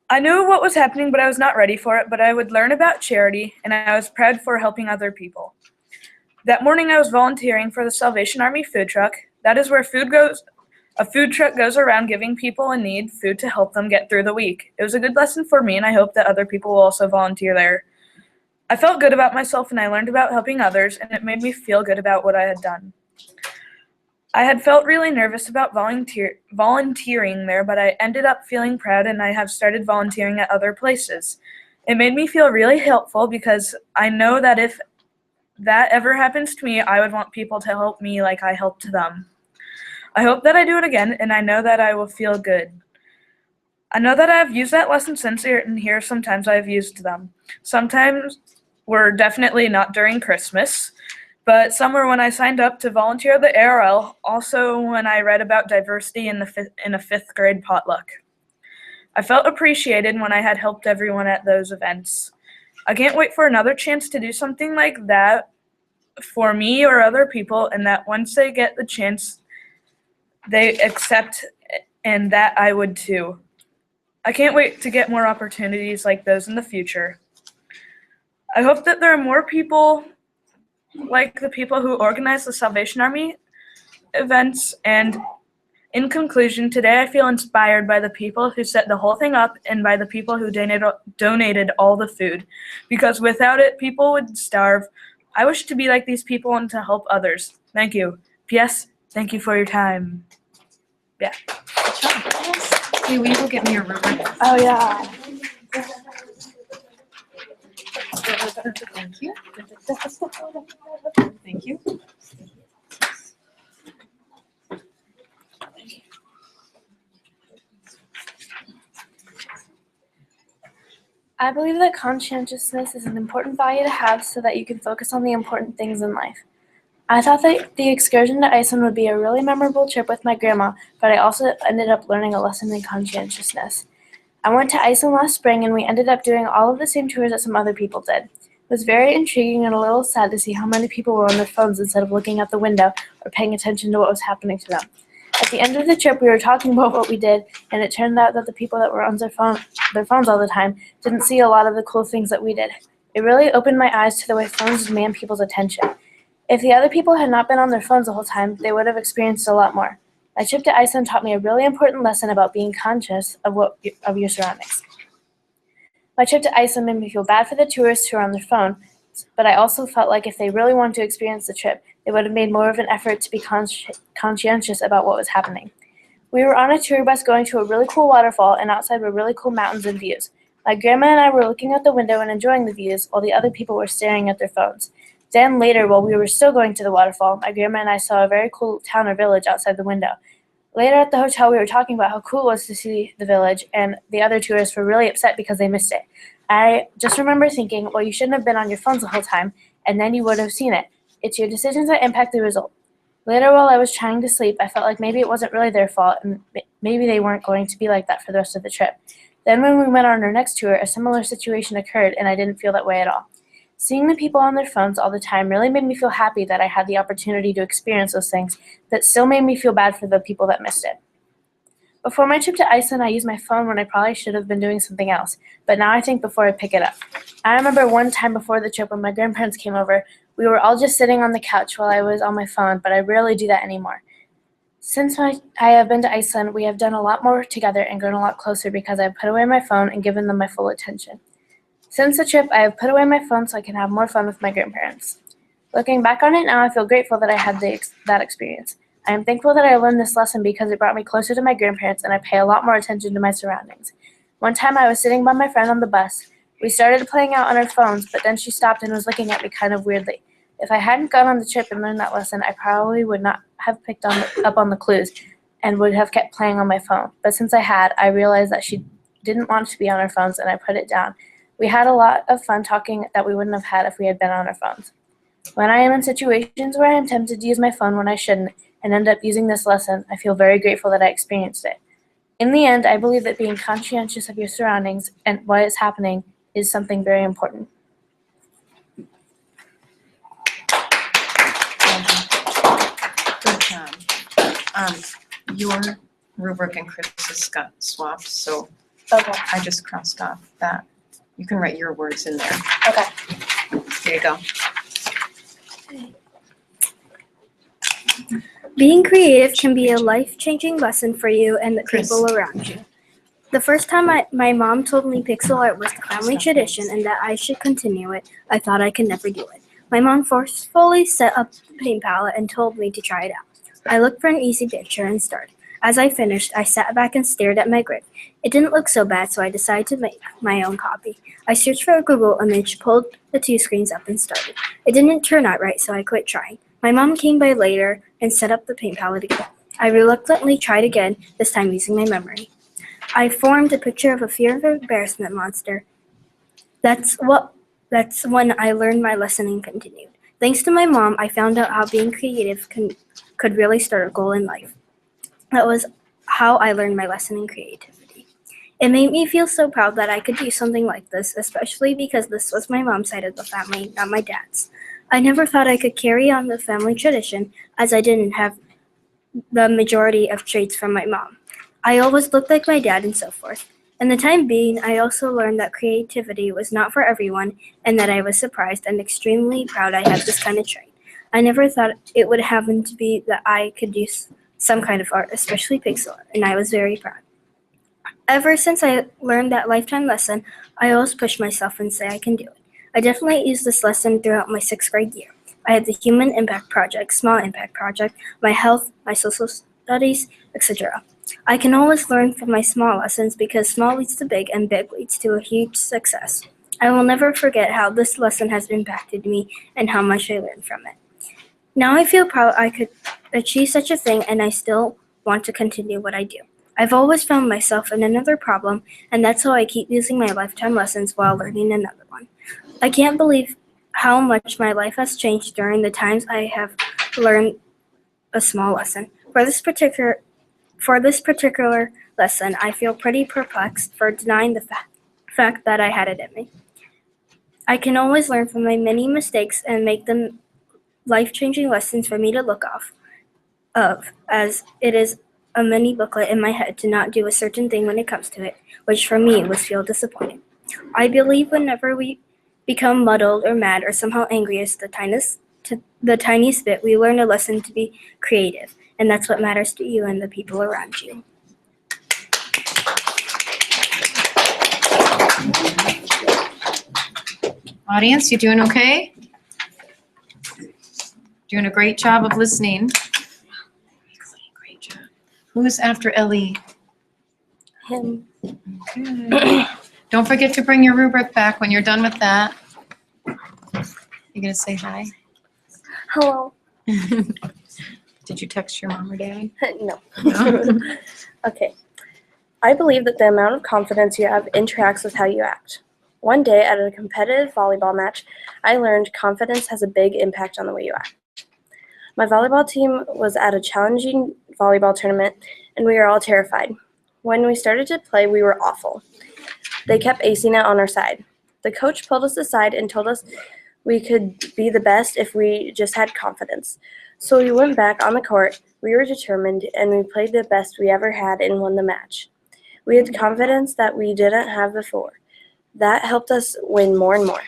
I knew what was happening, but I was not ready for it, but I would learn about charity, and I was proud for helping other people. That morning I was volunteering for the Salvation Army food truck. That is where a food truck goes around giving people in need food to help them get through the week. It was a good lesson for me, and I hope that other people will also volunteer there. I felt good about myself, and I learned about helping others, and it made me feel good about what I had done. I had felt really nervous about volunteering there, but I ended up feeling proud, and I have started volunteering at other places. It made me feel really helpful because I know that if that ever happens to me, I would want people to help me like I helped them. I hope that I do it again, and I know that I will feel good. I know that I have used that lesson since, and here sometimes I have used them. Sometimes were definitely not during Christmas, but some were when I signed up to volunteer at the ARL, also when I read about diversity in a fifth grade potluck. I felt appreciated when I had helped everyone at those events. I can't wait for another chance to do something like that for me or other people, and that once they get the chance, they accept, and that I would too. I can't wait to get more opportunities like those in the future. I hope that there are more people like the people who organize the Salvation Army events, and in conclusion, today I feel inspired by the people who set the whole thing up and by the people who donated all the food, because without it, people would starve. I wish to be like these people and to help others. Thank you. P.S. Thank you for your time. Yeah. Hey, will you go get me a rubric? Oh, yeah. Thank you. Thank you. I believe that conscientiousness is an important value to have so that you can focus on the important things in life. I thought that the excursion to Iceland would be a really memorable trip with my grandma, but I also ended up learning a lesson in conscientiousness. I went to Iceland last spring, and we ended up doing all of the same tours that some other people did. It was very intriguing and a little sad to see how many people were on their phones instead of looking out the window or paying attention to what was happening to them. At the end of the trip, we were talking about what we did, and it turned out that the people that were on their phones all the time didn't see a lot of the cool things that we did. It really opened my eyes to the way phones demand people's attention. If the other people had not been on their phones the whole time, they would have experienced a lot more. My trip to Iceland taught me a really important lesson about being conscious of your surroundings. My trip to Iceland made me feel bad for the tourists who are on their phone, but I also felt like if they really wanted to experience the trip, they would have made more of an effort to be conscientious about what was happening. We were on a tour bus going to a really cool waterfall, and outside were really cool mountains and views. My grandma and I were looking out the window and enjoying the views, while the other people were staring at their phones. Then later, while we were still going to the waterfall, my grandma and I saw a very cool town or village outside the window. Later at the hotel, we were talking about how cool it was to see the village, and the other tourists were really upset because they missed it. I just remember thinking, well, you shouldn't have been on your phones the whole time, and then you would have seen it. It's your decisions that impact the result. Later, while I was trying to sleep, I felt like maybe it wasn't really their fault, and maybe they weren't going to be like that for the rest of the trip. Then when we went on our next tour, a similar situation occurred, and I didn't feel that way at all. Seeing the people on their phones all the time really made me feel happy that I had the opportunity to experience those things, but still made me feel bad for the people that missed it. Before my trip to Iceland, I used my phone when I probably should have been doing something else, but now I think before I pick it up. I remember one time before the trip when my grandparents came over, we were all just sitting on the couch while I was on my phone, but I rarely do that anymore. Since I have been to Iceland, we have done a lot more together and grown a lot closer because I have put away my phone and given them my full attention. Since the trip, I have put away my phone so I can have more fun with my grandparents. Looking back on it now, I feel grateful that I had that experience. I am thankful that I learned this lesson because it brought me closer to my grandparents and I pay a lot more attention to my surroundings. One time I was sitting by my friend on the bus. We started playing out on our phones, but then she stopped and was looking at me kind of weirdly. If I hadn't gone on the trip and learned that lesson, I probably would not have picked up on the clues and would have kept playing on my phone. But since I had, I realized that she didn't want to be on our phones and I put it down. We had a lot of fun talking that we wouldn't have had if we had been on our phones. When I am in situations where I am tempted to use my phone when I shouldn't and end up using this lesson, I feel very grateful that I experienced it. In the end, I believe that being conscientious of your surroundings and what is happening is something very important. Good job. Your rubric and Chris's got swapped, so Okay. I just crossed off that. You can write your words in there. Okay. There you go. Being creative can be a life-changing lesson for you and the Chris. people around you. The first time my mom told me pixel art was the family tradition and that I should continue it, I thought I could never do it. My mom forcefully set up the paint palette and told me to try it out. I looked for an easy picture and started. As I finished, I sat back and stared at my Griff. It didn't look so bad, so I decided to make my own copy. I searched for a Google image, pulled the two screens up, and started. It didn't turn out right, so I quit trying. My mom came by later and set up the paint palette again. I reluctantly tried again, this time using my memory. I formed a picture of a fear of embarrassment monster. That's when I learned my lesson and continued. Thanks to my mom, I found out how being creative could really start a goal in life. That was how I learned my lesson in creativity. It made me feel so proud that I could do something like this, especially because this was my mom's side of the family, not my dad's. I never thought I could carry on the family tradition, as I didn't have the majority of traits from my mom. I always looked like my dad and so forth. In the time being, I also learned that creativity was not for everyone and that I was surprised and extremely proud I had this kind of trait. I never thought it would happen to be that I could do some kind of art, especially pixel art, and I was very proud. Ever since I learned that lifetime lesson, I always push myself and say I can do it. I definitely used this lesson throughout my 6th grade year. I had the Human Impact Project, Small Impact Project, my health, my social studies, etc. I can always learn from my small lessons because small leads to big and big leads to a huge success. I will never forget how this lesson has impacted me and how much I learned from it. Now I feel proud I could achieve such a thing and I still want to continue what I do. I've always found myself in another problem, and that's how I keep using my lifetime lessons while learning another one. I can't believe how much my life has changed during the times I have learned a small lesson. For this particular lesson, I feel pretty perplexed for denying the fact that I had it in me. I can always learn from my many mistakes and make them life-changing lessons for me to look off of, as it is a mini booklet in my head to not do a certain thing when it comes to it, which for me was feel disappointing. I believe whenever we become muddled or mad or somehow angry as the tiniest bit, we learn a lesson to be creative, and that's what matters to you and the people around you. Audience, you doing okay? Doing a great job of listening. Great job. Who's after Ellie? Him. Okay. Don't forget to bring your rubric back when you're done with that. You gonna say hi? Hello. Did you text your mom or dad? No. No? Okay. I believe that the amount of confidence you have interacts with how you act. One day at a competitive volleyball match, I learned confidence has a big impact on the way you act. My volleyball team was at a challenging volleyball tournament, and we were all terrified. When we started to play, we were awful. They kept acing it on our side. The coach pulled us aside and told us we could be the best if we just had confidence. So we went back on the court, we were determined, and we played the best we ever had and won the match. We had confidence that we didn't have before. That helped us win more and more.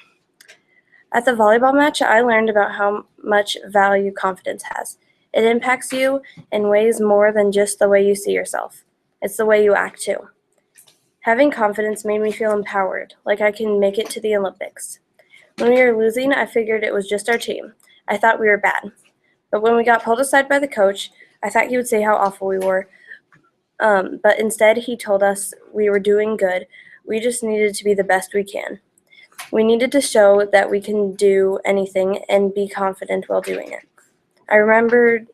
At the volleyball match, I learned about how much value confidence has. It impacts you in ways more than just the way you see yourself. It's the way you act too. Having confidence made me feel empowered, like I can make it to the Olympics. When we were losing, I figured it was just our team. I thought we were bad. But when we got pulled aside by the coach, I thought he would say how awful we were. But instead, he told us we were doing good. We just needed to be the best we can. We needed to show that we can do anything and be confident while doing it. I remembered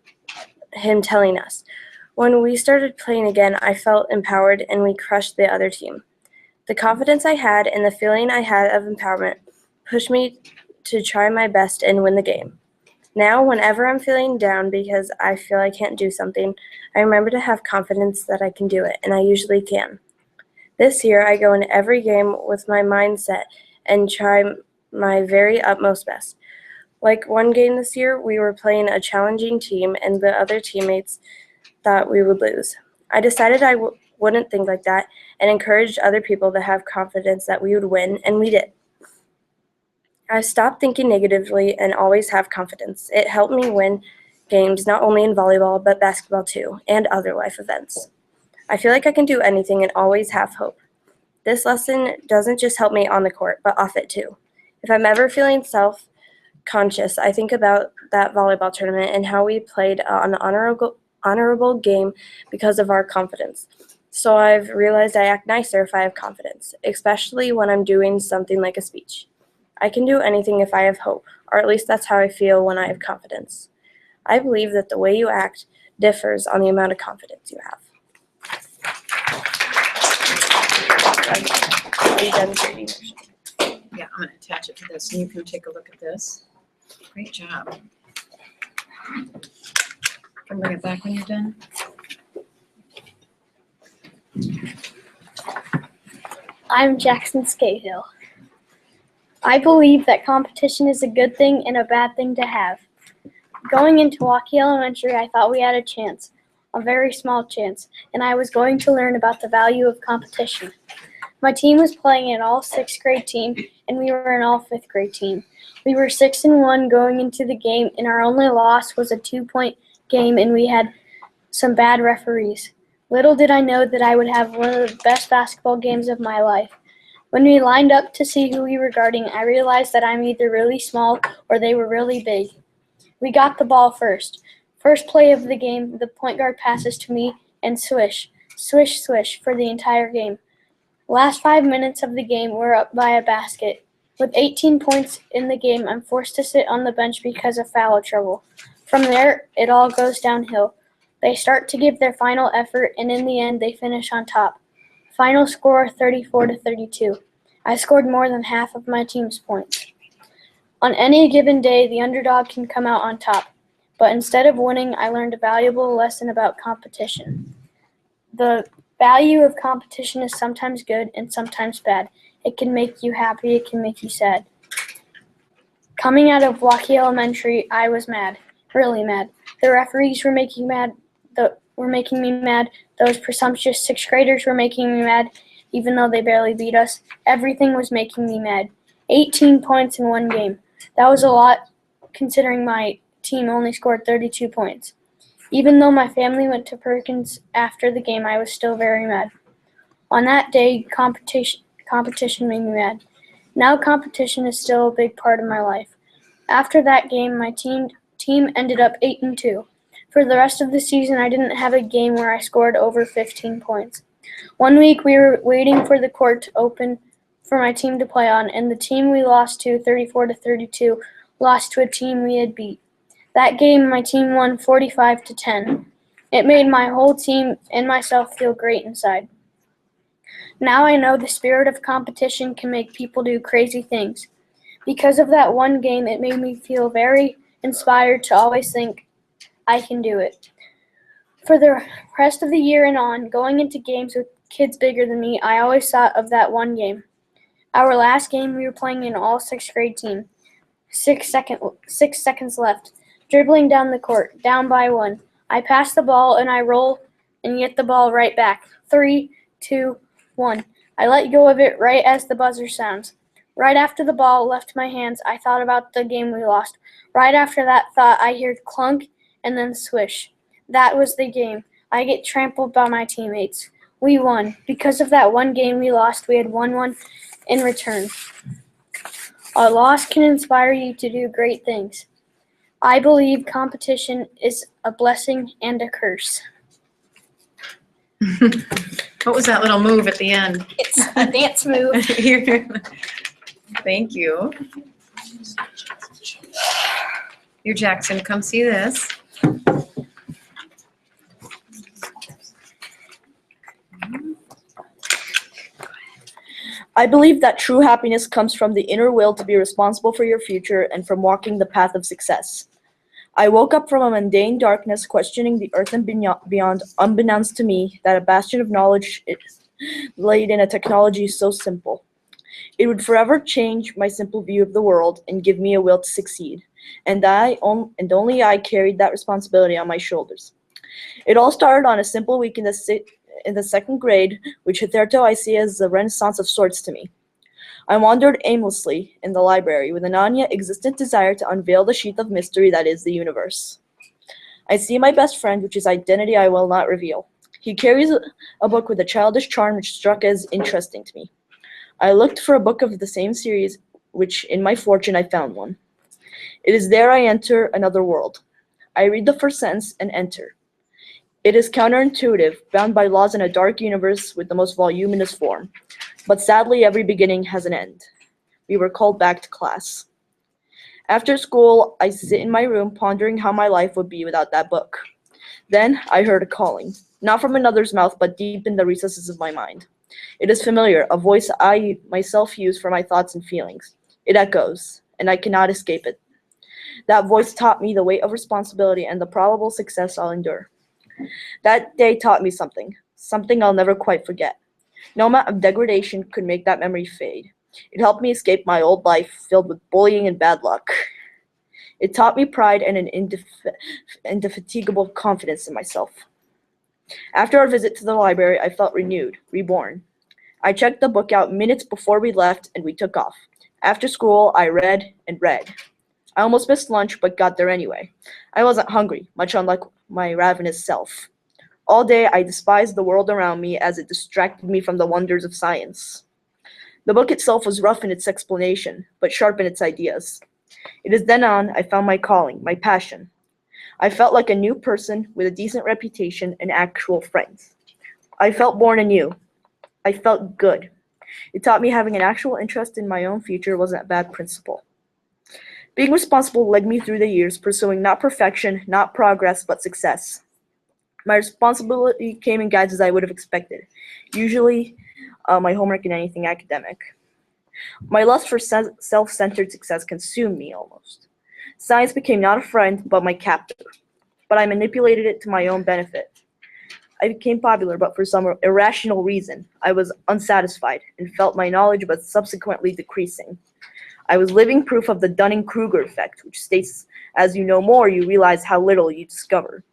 him telling us, when we started playing again, I felt empowered and we crushed the other team. The confidence I had and the feeling I had of empowerment pushed me to try my best and win the game. Now, whenever I'm feeling down because I feel I can't do something, I remember to have confidence that I can do it, and I usually can. This year, I go into every game with my mindset and try my very utmost best. Like one game this year, we were playing a challenging team, and the other teammates thought we would lose. I decided I wouldn't think like that and encouraged other people to have confidence that we would win, and we did. I stopped thinking negatively and always have confidence. It helped me win games not only in volleyball but basketball too, and other life events. I feel like I can do anything and always have hope. This lesson doesn't just help me on the court, but off it too. If I'm ever feeling self-conscious, I think about that volleyball tournament and how we played an honorable game because of our confidence. So I've realized I act nicer if I have confidence, especially when I'm doing something like a speech. I can do anything if I have hope, or at least that's how I feel when I have confidence. I believe that the way you act differs on the amount of confidence you have. Are you done reading? Yeah, I'm going to attach it to this, and you can take a look at this. Great job. Can bring it back when you're done. I'm Jackson Skatehill. I believe that competition is a good thing and a bad thing to have. Going into Waukee Elementary, I thought we had a chance, a very small chance, and I was going to learn about the value of competition. My team was playing an all 6th grade team, and we were an all 5th grade team. We were 6-1 going into the game, and our only loss was a 2-point game, and we had some bad referees. Little did I know that I would have one of the best basketball games of my life. When we lined up to see who we were guarding, I realized that I'm either really small or they were really big. We got the ball first. First play of the game, the point guard passes to me and swish, swish, swish for the entire game. Last 5 minutes of the game, we're up by a basket. With 18 points in the game, I'm forced to sit on the bench because of foul trouble. From there, it all goes downhill. They start to give their final effort, and in the end, they finish on top. Final score 34-32. I scored more than half of my team's points. On any given day, the underdog can come out on top. But instead of winning, I learned a valuable lesson about competition. The value of competition is sometimes good and sometimes bad. It can make you happy, it can make you sad. Coming out of Waukee Elementary, I was mad, really mad. The referees were making me mad. Those presumptuous 6th graders were making me mad, even though they barely beat us. Everything was making me mad. 18 points in one game. That was a lot, considering my team only scored 32 points. Even though my family went to Perkins after the game, I was still very mad. On that day, competition made me mad. Now competition is still a big part of my life. After that game, my team ended up 8-2. For the rest of the season, I didn't have a game where I scored over 15 points. One week, we were waiting for the court to open for my team to play on, and the team we lost to, 34-32, lost to a team we had beat. That game, my team won 45-10. It made my whole team and myself feel great inside. Now I know the spirit of competition can make people do crazy things. Because of that one game, it made me feel very inspired to always think, I can do it. For the rest of the year and on, going into games with kids bigger than me, I always thought of that one game. Our last game, we were playing an all 6th grade team. 6 seconds left. Dribbling down the court, down by 1. I pass the ball and I roll and get the ball right back. 3, 2, 1. I let go of it right as the buzzer sounds. Right after the ball left my hands, I thought about the game we lost. Right after that thought, I heard clunk and then swish. That was the game. I get trampled by my teammates. We won. Because of that one game we lost, we had won one in return. A loss can inspire you to do great things. I believe competition is a blessing and a curse. What was that little move at the end? It's a dance move. Thank you. Here, Jackson, come see this. I believe that true happiness comes from the inner will to be responsible for your future and from walking the path of success. I woke up from a mundane darkness, questioning the earth and beyond, unbeknownst to me that a bastion of knowledge laid in a technology so simple. It would forever change my simple view of the world and give me a will to succeed, and only I carried that responsibility on my shoulders. It all started on a simple week in the second grade, which hitherto I see as a renaissance of sorts to me. I wandered aimlessly in the library with an yet existent desire to unveil the sheath of mystery that is the universe. I see my best friend, which is identity I will not reveal. He carries a book with a childish charm which struck as interesting to me. I looked for a book of the same series, which in my fortune I found one. It is there I enter another world. I read the first sentence and enter. It is counterintuitive, bound by laws in a dark universe with the most voluminous form. But sadly, every beginning has an end. We were called back to class. After school, I sit in my room pondering how my life would be without that book. Then I heard a calling, not from another's mouth, but deep in the recesses of my mind. It is familiar, a voice I myself use for my thoughts and feelings. It echoes, and I cannot escape it. That voice taught me the weight of responsibility and the probable success I'll endure. That day taught me something I'll never quite forget. No amount of degradation could make that memory fade. It helped me escape my old life filled with bullying and bad luck. It taught me pride and an indefatigable confidence in myself. After our visit to the library, I felt renewed, reborn. I checked the book out minutes before we left and we took off. After school, I read and read. I almost missed lunch, but got there anyway. I wasn't hungry, much unlike my ravenous self. All day, I despised the world around me as it distracted me from the wonders of science. The book itself was rough in its explanation, but sharp in its ideas. It is then on I found my calling, my passion. I felt like a new person with a decent reputation and actual friends. I felt born anew. I felt good. It taught me having an actual interest in my own future wasn't a bad principle. Being responsible led me through the years, pursuing not perfection, not progress, but success. My responsibility came in guides as I would have expected, usually my homework and anything academic. My lust for self-centered success consumed me almost. Science became not a friend, but my captor. But I manipulated it to my own benefit. I became popular, but for some irrational reason, I was unsatisfied and felt my knowledge was subsequently decreasing. I was living proof of the Dunning-Kruger effect, which states, as you know more, you realize how little you discover.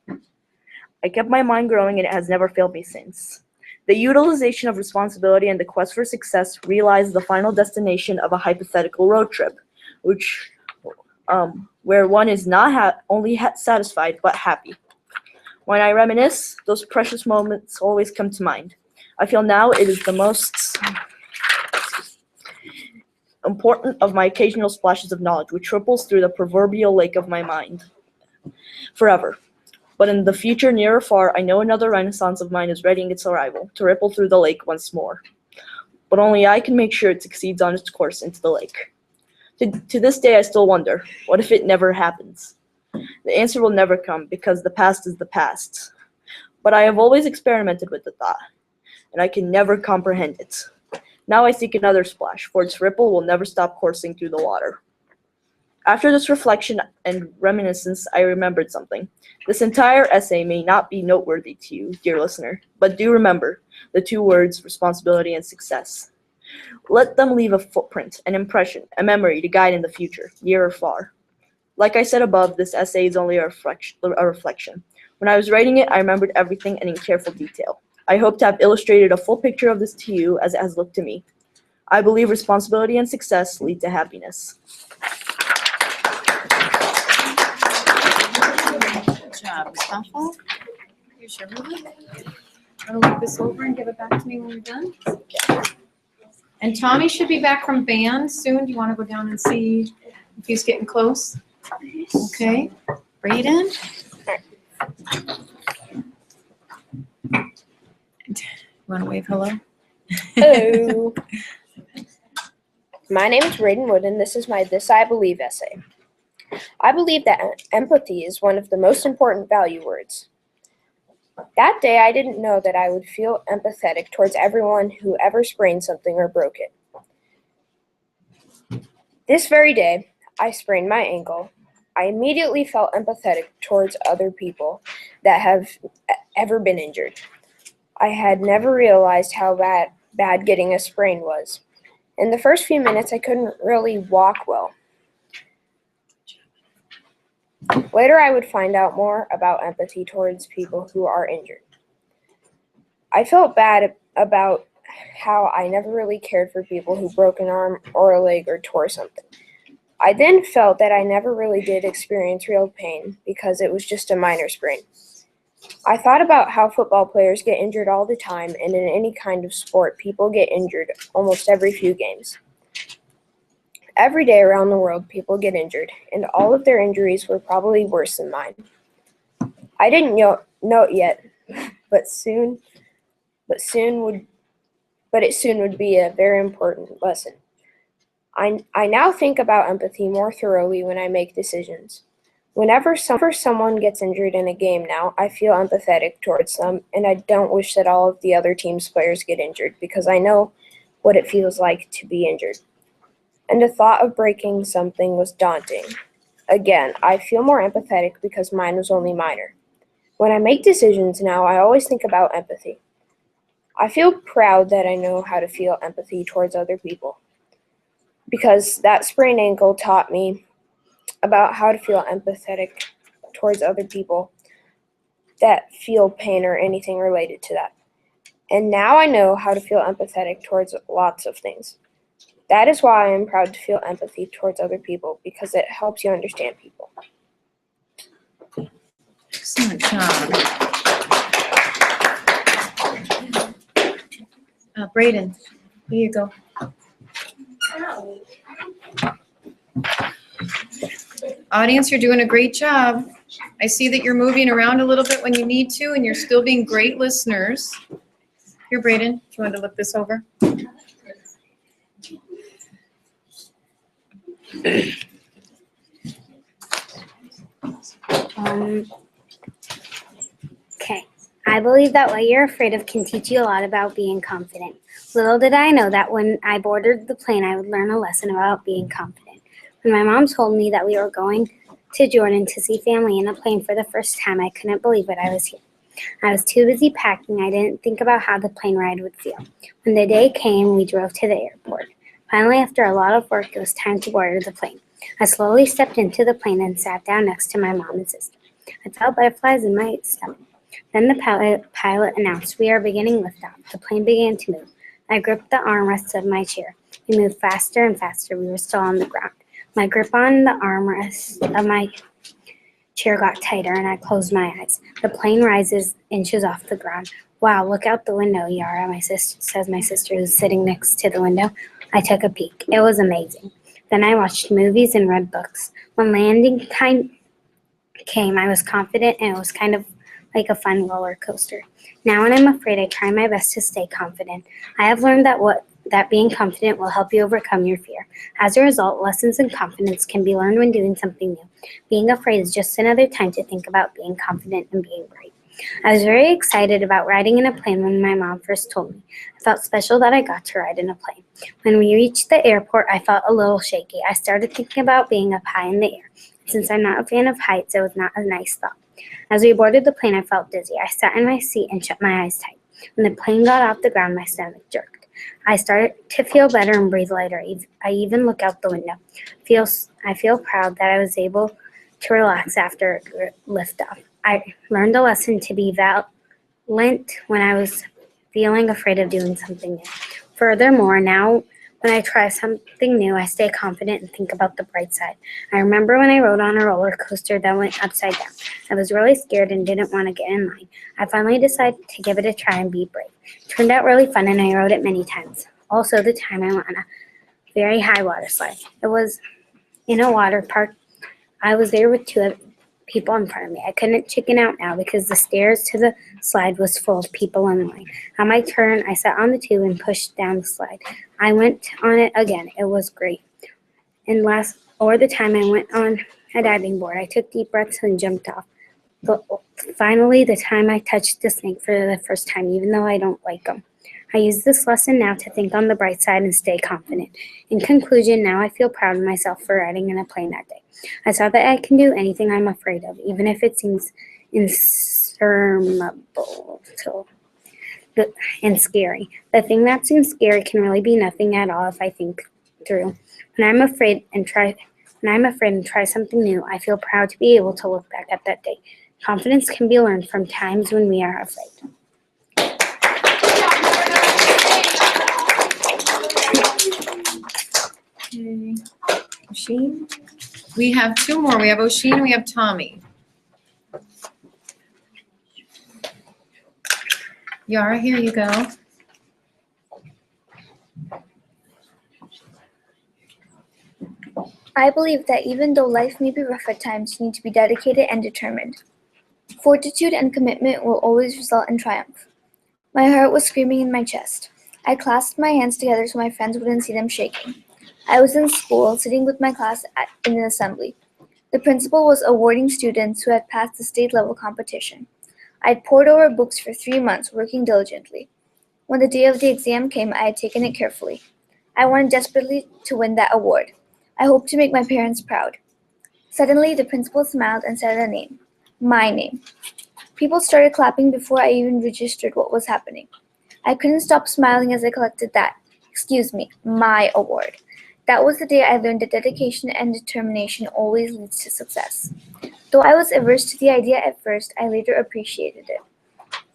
I kept my mind growing, and it has never failed me since. The utilization of responsibility and the quest for success realized the final destination of a hypothetical road trip, where one is not only satisfied, but happy. When I reminisce, those precious moments always come to mind. I feel now it is the most important of my occasional splashes of knowledge, which ripples through the proverbial lake of my mind forever. But in the future, near or far, I know another renaissance of mine is readying its arrival, to ripple through the lake once more. But only I can make sure it succeeds on its course into the lake. To this day, I still wonder, what if it never happens? The answer will never come, because the past is the past. But I have always experimented with the thought, and I can never comprehend it. Now I seek another splash, for its ripple will never stop coursing through the water. After this reflection and reminiscence, I remembered something. This entire essay may not be noteworthy to you, dear listener, but do remember the two words, responsibility and success. Let them leave a footprint, an impression, a memory to guide in the future, near or far. Like I said above, this essay is only a reflection. When I was writing it, I remembered everything and in careful detail. I hope to have illustrated a full picture of this to you as it has looked to me. I believe responsibility and success lead to happiness. job. Mostafa, here's your movie. I'm gonna look this over and give it back to me when we're done. And Tommy should be back from band soon. Do you want to go down and see if he's getting close? Okay. Braeden? Want to wave hello? Hello. My name is Braeden Wood, and this is my This I Believe essay. I believe that empathy is one of the most important value words. That day, I didn't know that I would feel empathetic towards everyone who ever sprained something or broke it. This very day, I sprained my ankle. I immediately felt empathetic towards other people that have ever been injured. I had never realized how bad getting a sprain was. In the first few minutes, I couldn't really walk well. Later, I would find out more about empathy towards people who are injured. I felt bad about how I never really cared for people who broke an arm or a leg or tore something. I then felt that I never really did experience real pain because it was just a minor sprain. I thought about how football players get injured all the time, and in any kind of sport, people get injured almost every few games. Every day around the world, people get injured, and all of their injuries were probably worse than mine. I didn't know it yet, but it soon would be a very important lesson. I now think about empathy more thoroughly when I make decisions. Whenever someone gets injured in a game now, I feel empathetic towards them, and I don't wish that all of the other team's players get injured because I know what it feels like to be injured. And the thought of breaking something was daunting. Again, I feel more empathetic because mine was only minor. When I make decisions now, I always think about empathy. I feel proud that I know how to feel empathy towards other people, because that sprained ankle taught me about how to feel empathetic towards other people that feel pain or anything related to that. And now I know how to feel empathetic towards lots of things. That is why I am proud to feel empathy towards other people, because it helps you understand people. Excellent job. Braeden, here you go. Audience, you're doing a great job. I see that you're moving around a little bit when you need to, and you're still being great listeners. Here, Braeden, if you want to look this over. Okay. I believe that what you're afraid of can teach you a lot about being confident. Little did I know that when I boarded the plane, I would learn a lesson about being confident. When my mom told me that we were going to Jordan to see family in a plane for the first time, I couldn't believe it. I was here. I was too busy packing. I didn't think about how the plane ride would feel. When the day came, we drove to the airport. Finally, after a lot of work, it was time to board the plane. I slowly stepped into the plane and sat down next to my mom and sister. I felt butterflies in my stomach. Then the pilot announced, "We are beginning liftoff." The plane began to move. I gripped the armrests of my chair. We moved faster and faster. We were still on the ground. My grip on the armrest of my chair got tighter, and I closed my eyes. The plane rises inches off the ground. "Wow, look out the window, Yara," my sister who's sitting next to the window. I took a peek. It was amazing. Then I watched movies and read books. When landing time came, I was confident, and it was kind of like a fun roller coaster. Now when I'm afraid, I try my best to stay confident. I have learned that being confident will help you overcome your fear. As a result, lessons in confidence can be learned when doing something new. Being afraid is just another time to think about being confident and being brave. I was very excited about riding in a plane when my mom first told me. I felt special that I got to ride in a plane. When we reached the airport, I felt a little shaky. I started thinking about being up high in the air. Since I'm not a fan of heights, it was not a nice thought. As we boarded the plane, I felt dizzy. I sat in my seat and shut my eyes tight. When the plane got off the ground, my stomach jerked. I started to feel better and breathe lighter. I even look out the window. I feel proud that I was able to relax after liftoff. I learned a lesson to be valiant when I was feeling afraid of doing something new. Furthermore, now When I try something new, I stay confident and think about the bright side. I remember when I rode on a roller coaster that went upside down. I was really scared and didn't want to get in line. I finally decided to give it a try and be brave. It turned out really fun and I rode it many times. Also, the time I went on a very high water slide. It was in a water park. I was there with two people in front of me. I couldn't chicken out now because the stairs to the slide was full of people in line. On my turn, I sat on the tube and pushed down the slide. I went on it again. It was great. And the time I went on a diving board, I took deep breaths and jumped off. But finally, the time I touched the snake for the first time, even though I don't like them. I use this lesson now to think on the bright side and stay confident. In conclusion, now I feel proud of myself for riding in a plane that day. I saw that I can do anything I'm afraid of, even if it seems insurmountable and scary. The thing that seems scary can really be nothing at all if I think through. When I'm afraid and try something new, I feel proud to be able to look back at that day. Confidence can be learned from times when we are afraid. Okay. Osheen? We have two more. We have Osheen and we have Tommy. Yara, here you go. I believe that even though life may be rough at times, you need to be dedicated and determined. Fortitude and commitment will always result in triumph. My heart was screaming in my chest. I clasped my hands together so my friends wouldn't see them shaking. I was in school, sitting with my class in an assembly. The principal was awarding students who had passed the state-level competition. I'd pored over books for 3 months, working diligently. When the day of the exam came, I had taken it carefully. I wanted desperately to win that award. I hoped to make my parents proud. Suddenly, the principal smiled and said a name. My name. People started clapping before I even registered what was happening. I couldn't stop smiling as I collected my award. That was the day I learned that dedication and determination always leads to success. Though I was averse to the idea at first, I later appreciated it.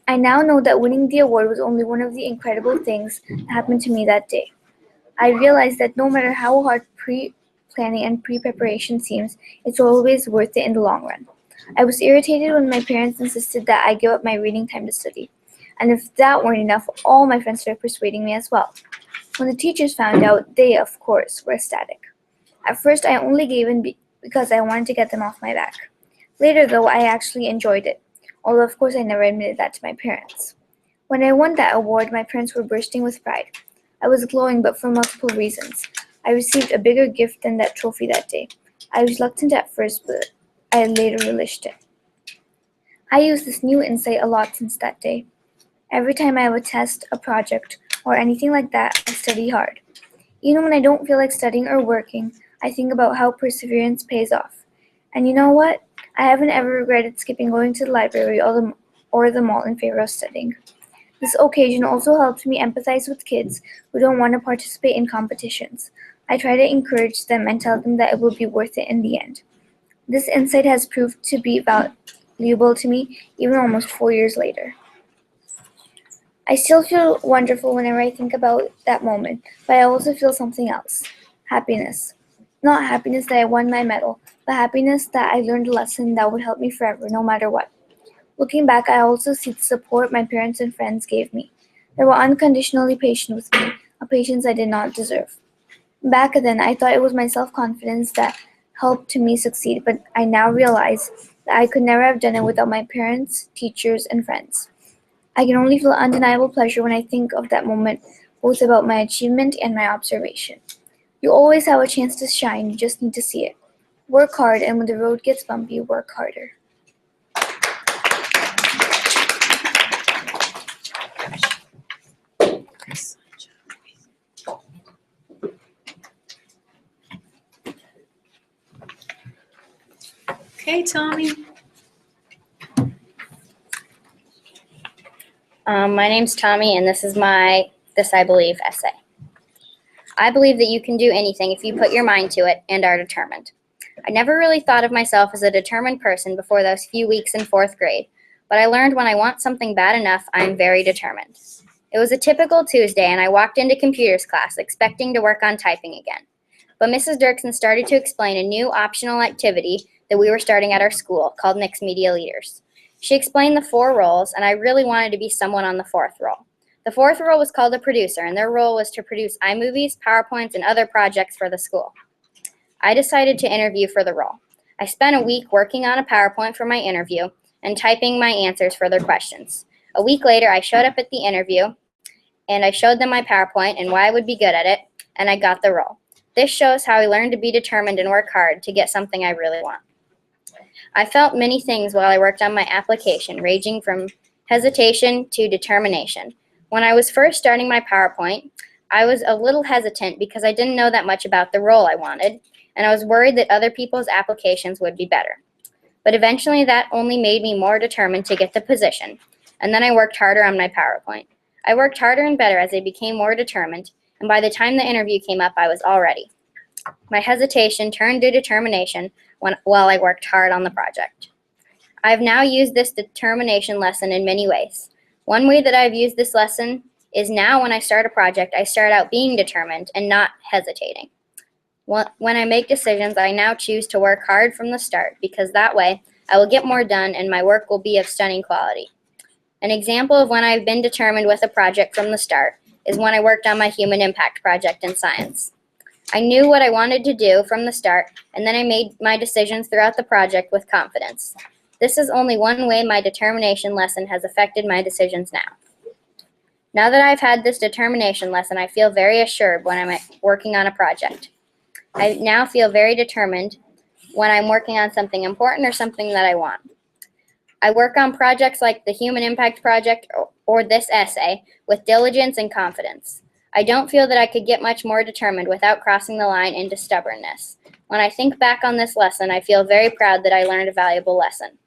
I now know that winning the award was only one of the incredible things that happened to me that day. I realized that no matter how hard pre-planning and pre-preparation seems, it's always worth it in the long run. I was irritated when my parents insisted that I give up my reading time to study. And if that weren't enough, all my friends started persuading me as well. When the teachers found out, they, of course, were ecstatic. At first, I only gave in because I wanted to get them off my back. Later, though, I actually enjoyed it, although of course I never admitted that to my parents. When I won that award, my parents were bursting with pride. I was glowing, but for multiple reasons. I received a bigger gift than that trophy that day. I was reluctant at first, but I later relished it. I used this new insight a lot since that day. Every time I have a test, a project, or anything like that, I study hard. Even when I don't feel like studying or working, I think about how perseverance pays off. And you know what? I haven't ever regretted skipping going to the library or the mall in favor of studying. This occasion also helps me empathize with kids who don't want to participate in competitions. I try to encourage them and tell them that it will be worth it in the end. This insight has proved to be valuable to me even almost 4 years later. I still feel wonderful whenever I think about that moment, but I also feel something else. Happiness. Not happiness that I won my medal, but happiness that I learned a lesson that would help me forever, no matter what. Looking back, I also see the support my parents and friends gave me. They were unconditionally patient with me, a patience I did not deserve. Back then, I thought it was my self-confidence that helped me succeed, but I now realize that I could never have done it without my parents, teachers, and friends. I can only feel undeniable pleasure when I think of that moment, both about my achievement and my observation. You always have a chance to shine, you just need to see it. Work hard, and when the road gets bumpy, work harder. Okay, Tommy. My name's Tommy, and this is my This I Believe essay. I believe that you can do anything if you put your mind to it and are determined. I never really thought of myself as a determined person before those few weeks in 4th grade, but I learned when I want something bad enough, I'm very determined. It was a typical Tuesday, and I walked into computers class expecting to work on typing again. But Mrs. Dirksen started to explain a new optional activity that we were starting at our school called Mixed Media Leaders. She explained the 4 roles, and I really wanted to be someone on the 4th role. The 4th role was called a producer, and their role was to produce iMovies, PowerPoints, and other projects for the school. I decided to interview for the role. I spent a week working on a PowerPoint for my interview and typing my answers for their questions. A week later, I showed up at the interview, and I showed them my PowerPoint and why I would be good at it, and I got the role. This shows how I learned to be determined and work hard to get something I really want. I felt many things while I worked on my application, ranging from hesitation to determination. When I was first starting my PowerPoint, I was a little hesitant because I didn't know that much about the role I wanted, and I was worried that other people's applications would be better. But eventually that only made me more determined to get the position, and then I worked harder on my PowerPoint. I worked harder and better as I became more determined, and by the time the interview came up, I was all ready. My hesitation turned to determination while I worked hard on the project. I've now used this determination lesson in many ways. One way that I've used this lesson is now when I start a project, I start out being determined and not hesitating. When I make decisions, I now choose to work hard from the start because that way I will get more done and my work will be of stunning quality. An example of when I've been determined with a project from the start is when I worked on my human impact project in science. I knew what I wanted to do from the start, and then I made my decisions throughout the project with confidence. This is only one way my determination lesson has affected my decisions now. Now that I've had this determination lesson, I feel very assured when I'm working on a project. I now feel very determined when I'm working on something important or something that I want. I work on projects like the Human Impact Project or this essay with diligence and confidence. I don't feel that I could get much more determined without crossing the line into stubbornness. When I think back on this lesson, I feel very proud that I learned a valuable lesson.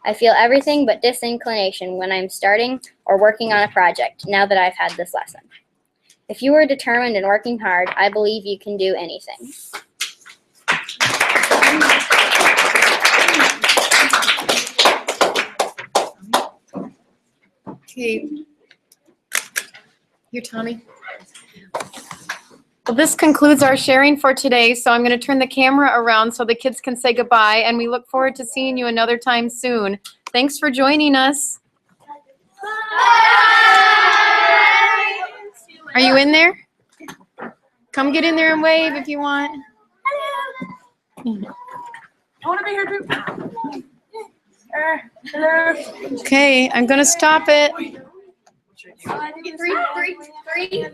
I feel everything but disinclination when I'm starting or working on a project now that I've had this lesson. If you are determined and working hard, I believe you can do anything. Okay. Here, Tommy. Well, this concludes our sharing for today, so I'm going to turn the camera around so the kids can say goodbye, and we look forward to seeing you another time soon. Thanks for joining us. Are you in there? Come get in there and wave if you want. I want to be here too. Hello. Okay, I'm going to stop it. 3, 3, 3.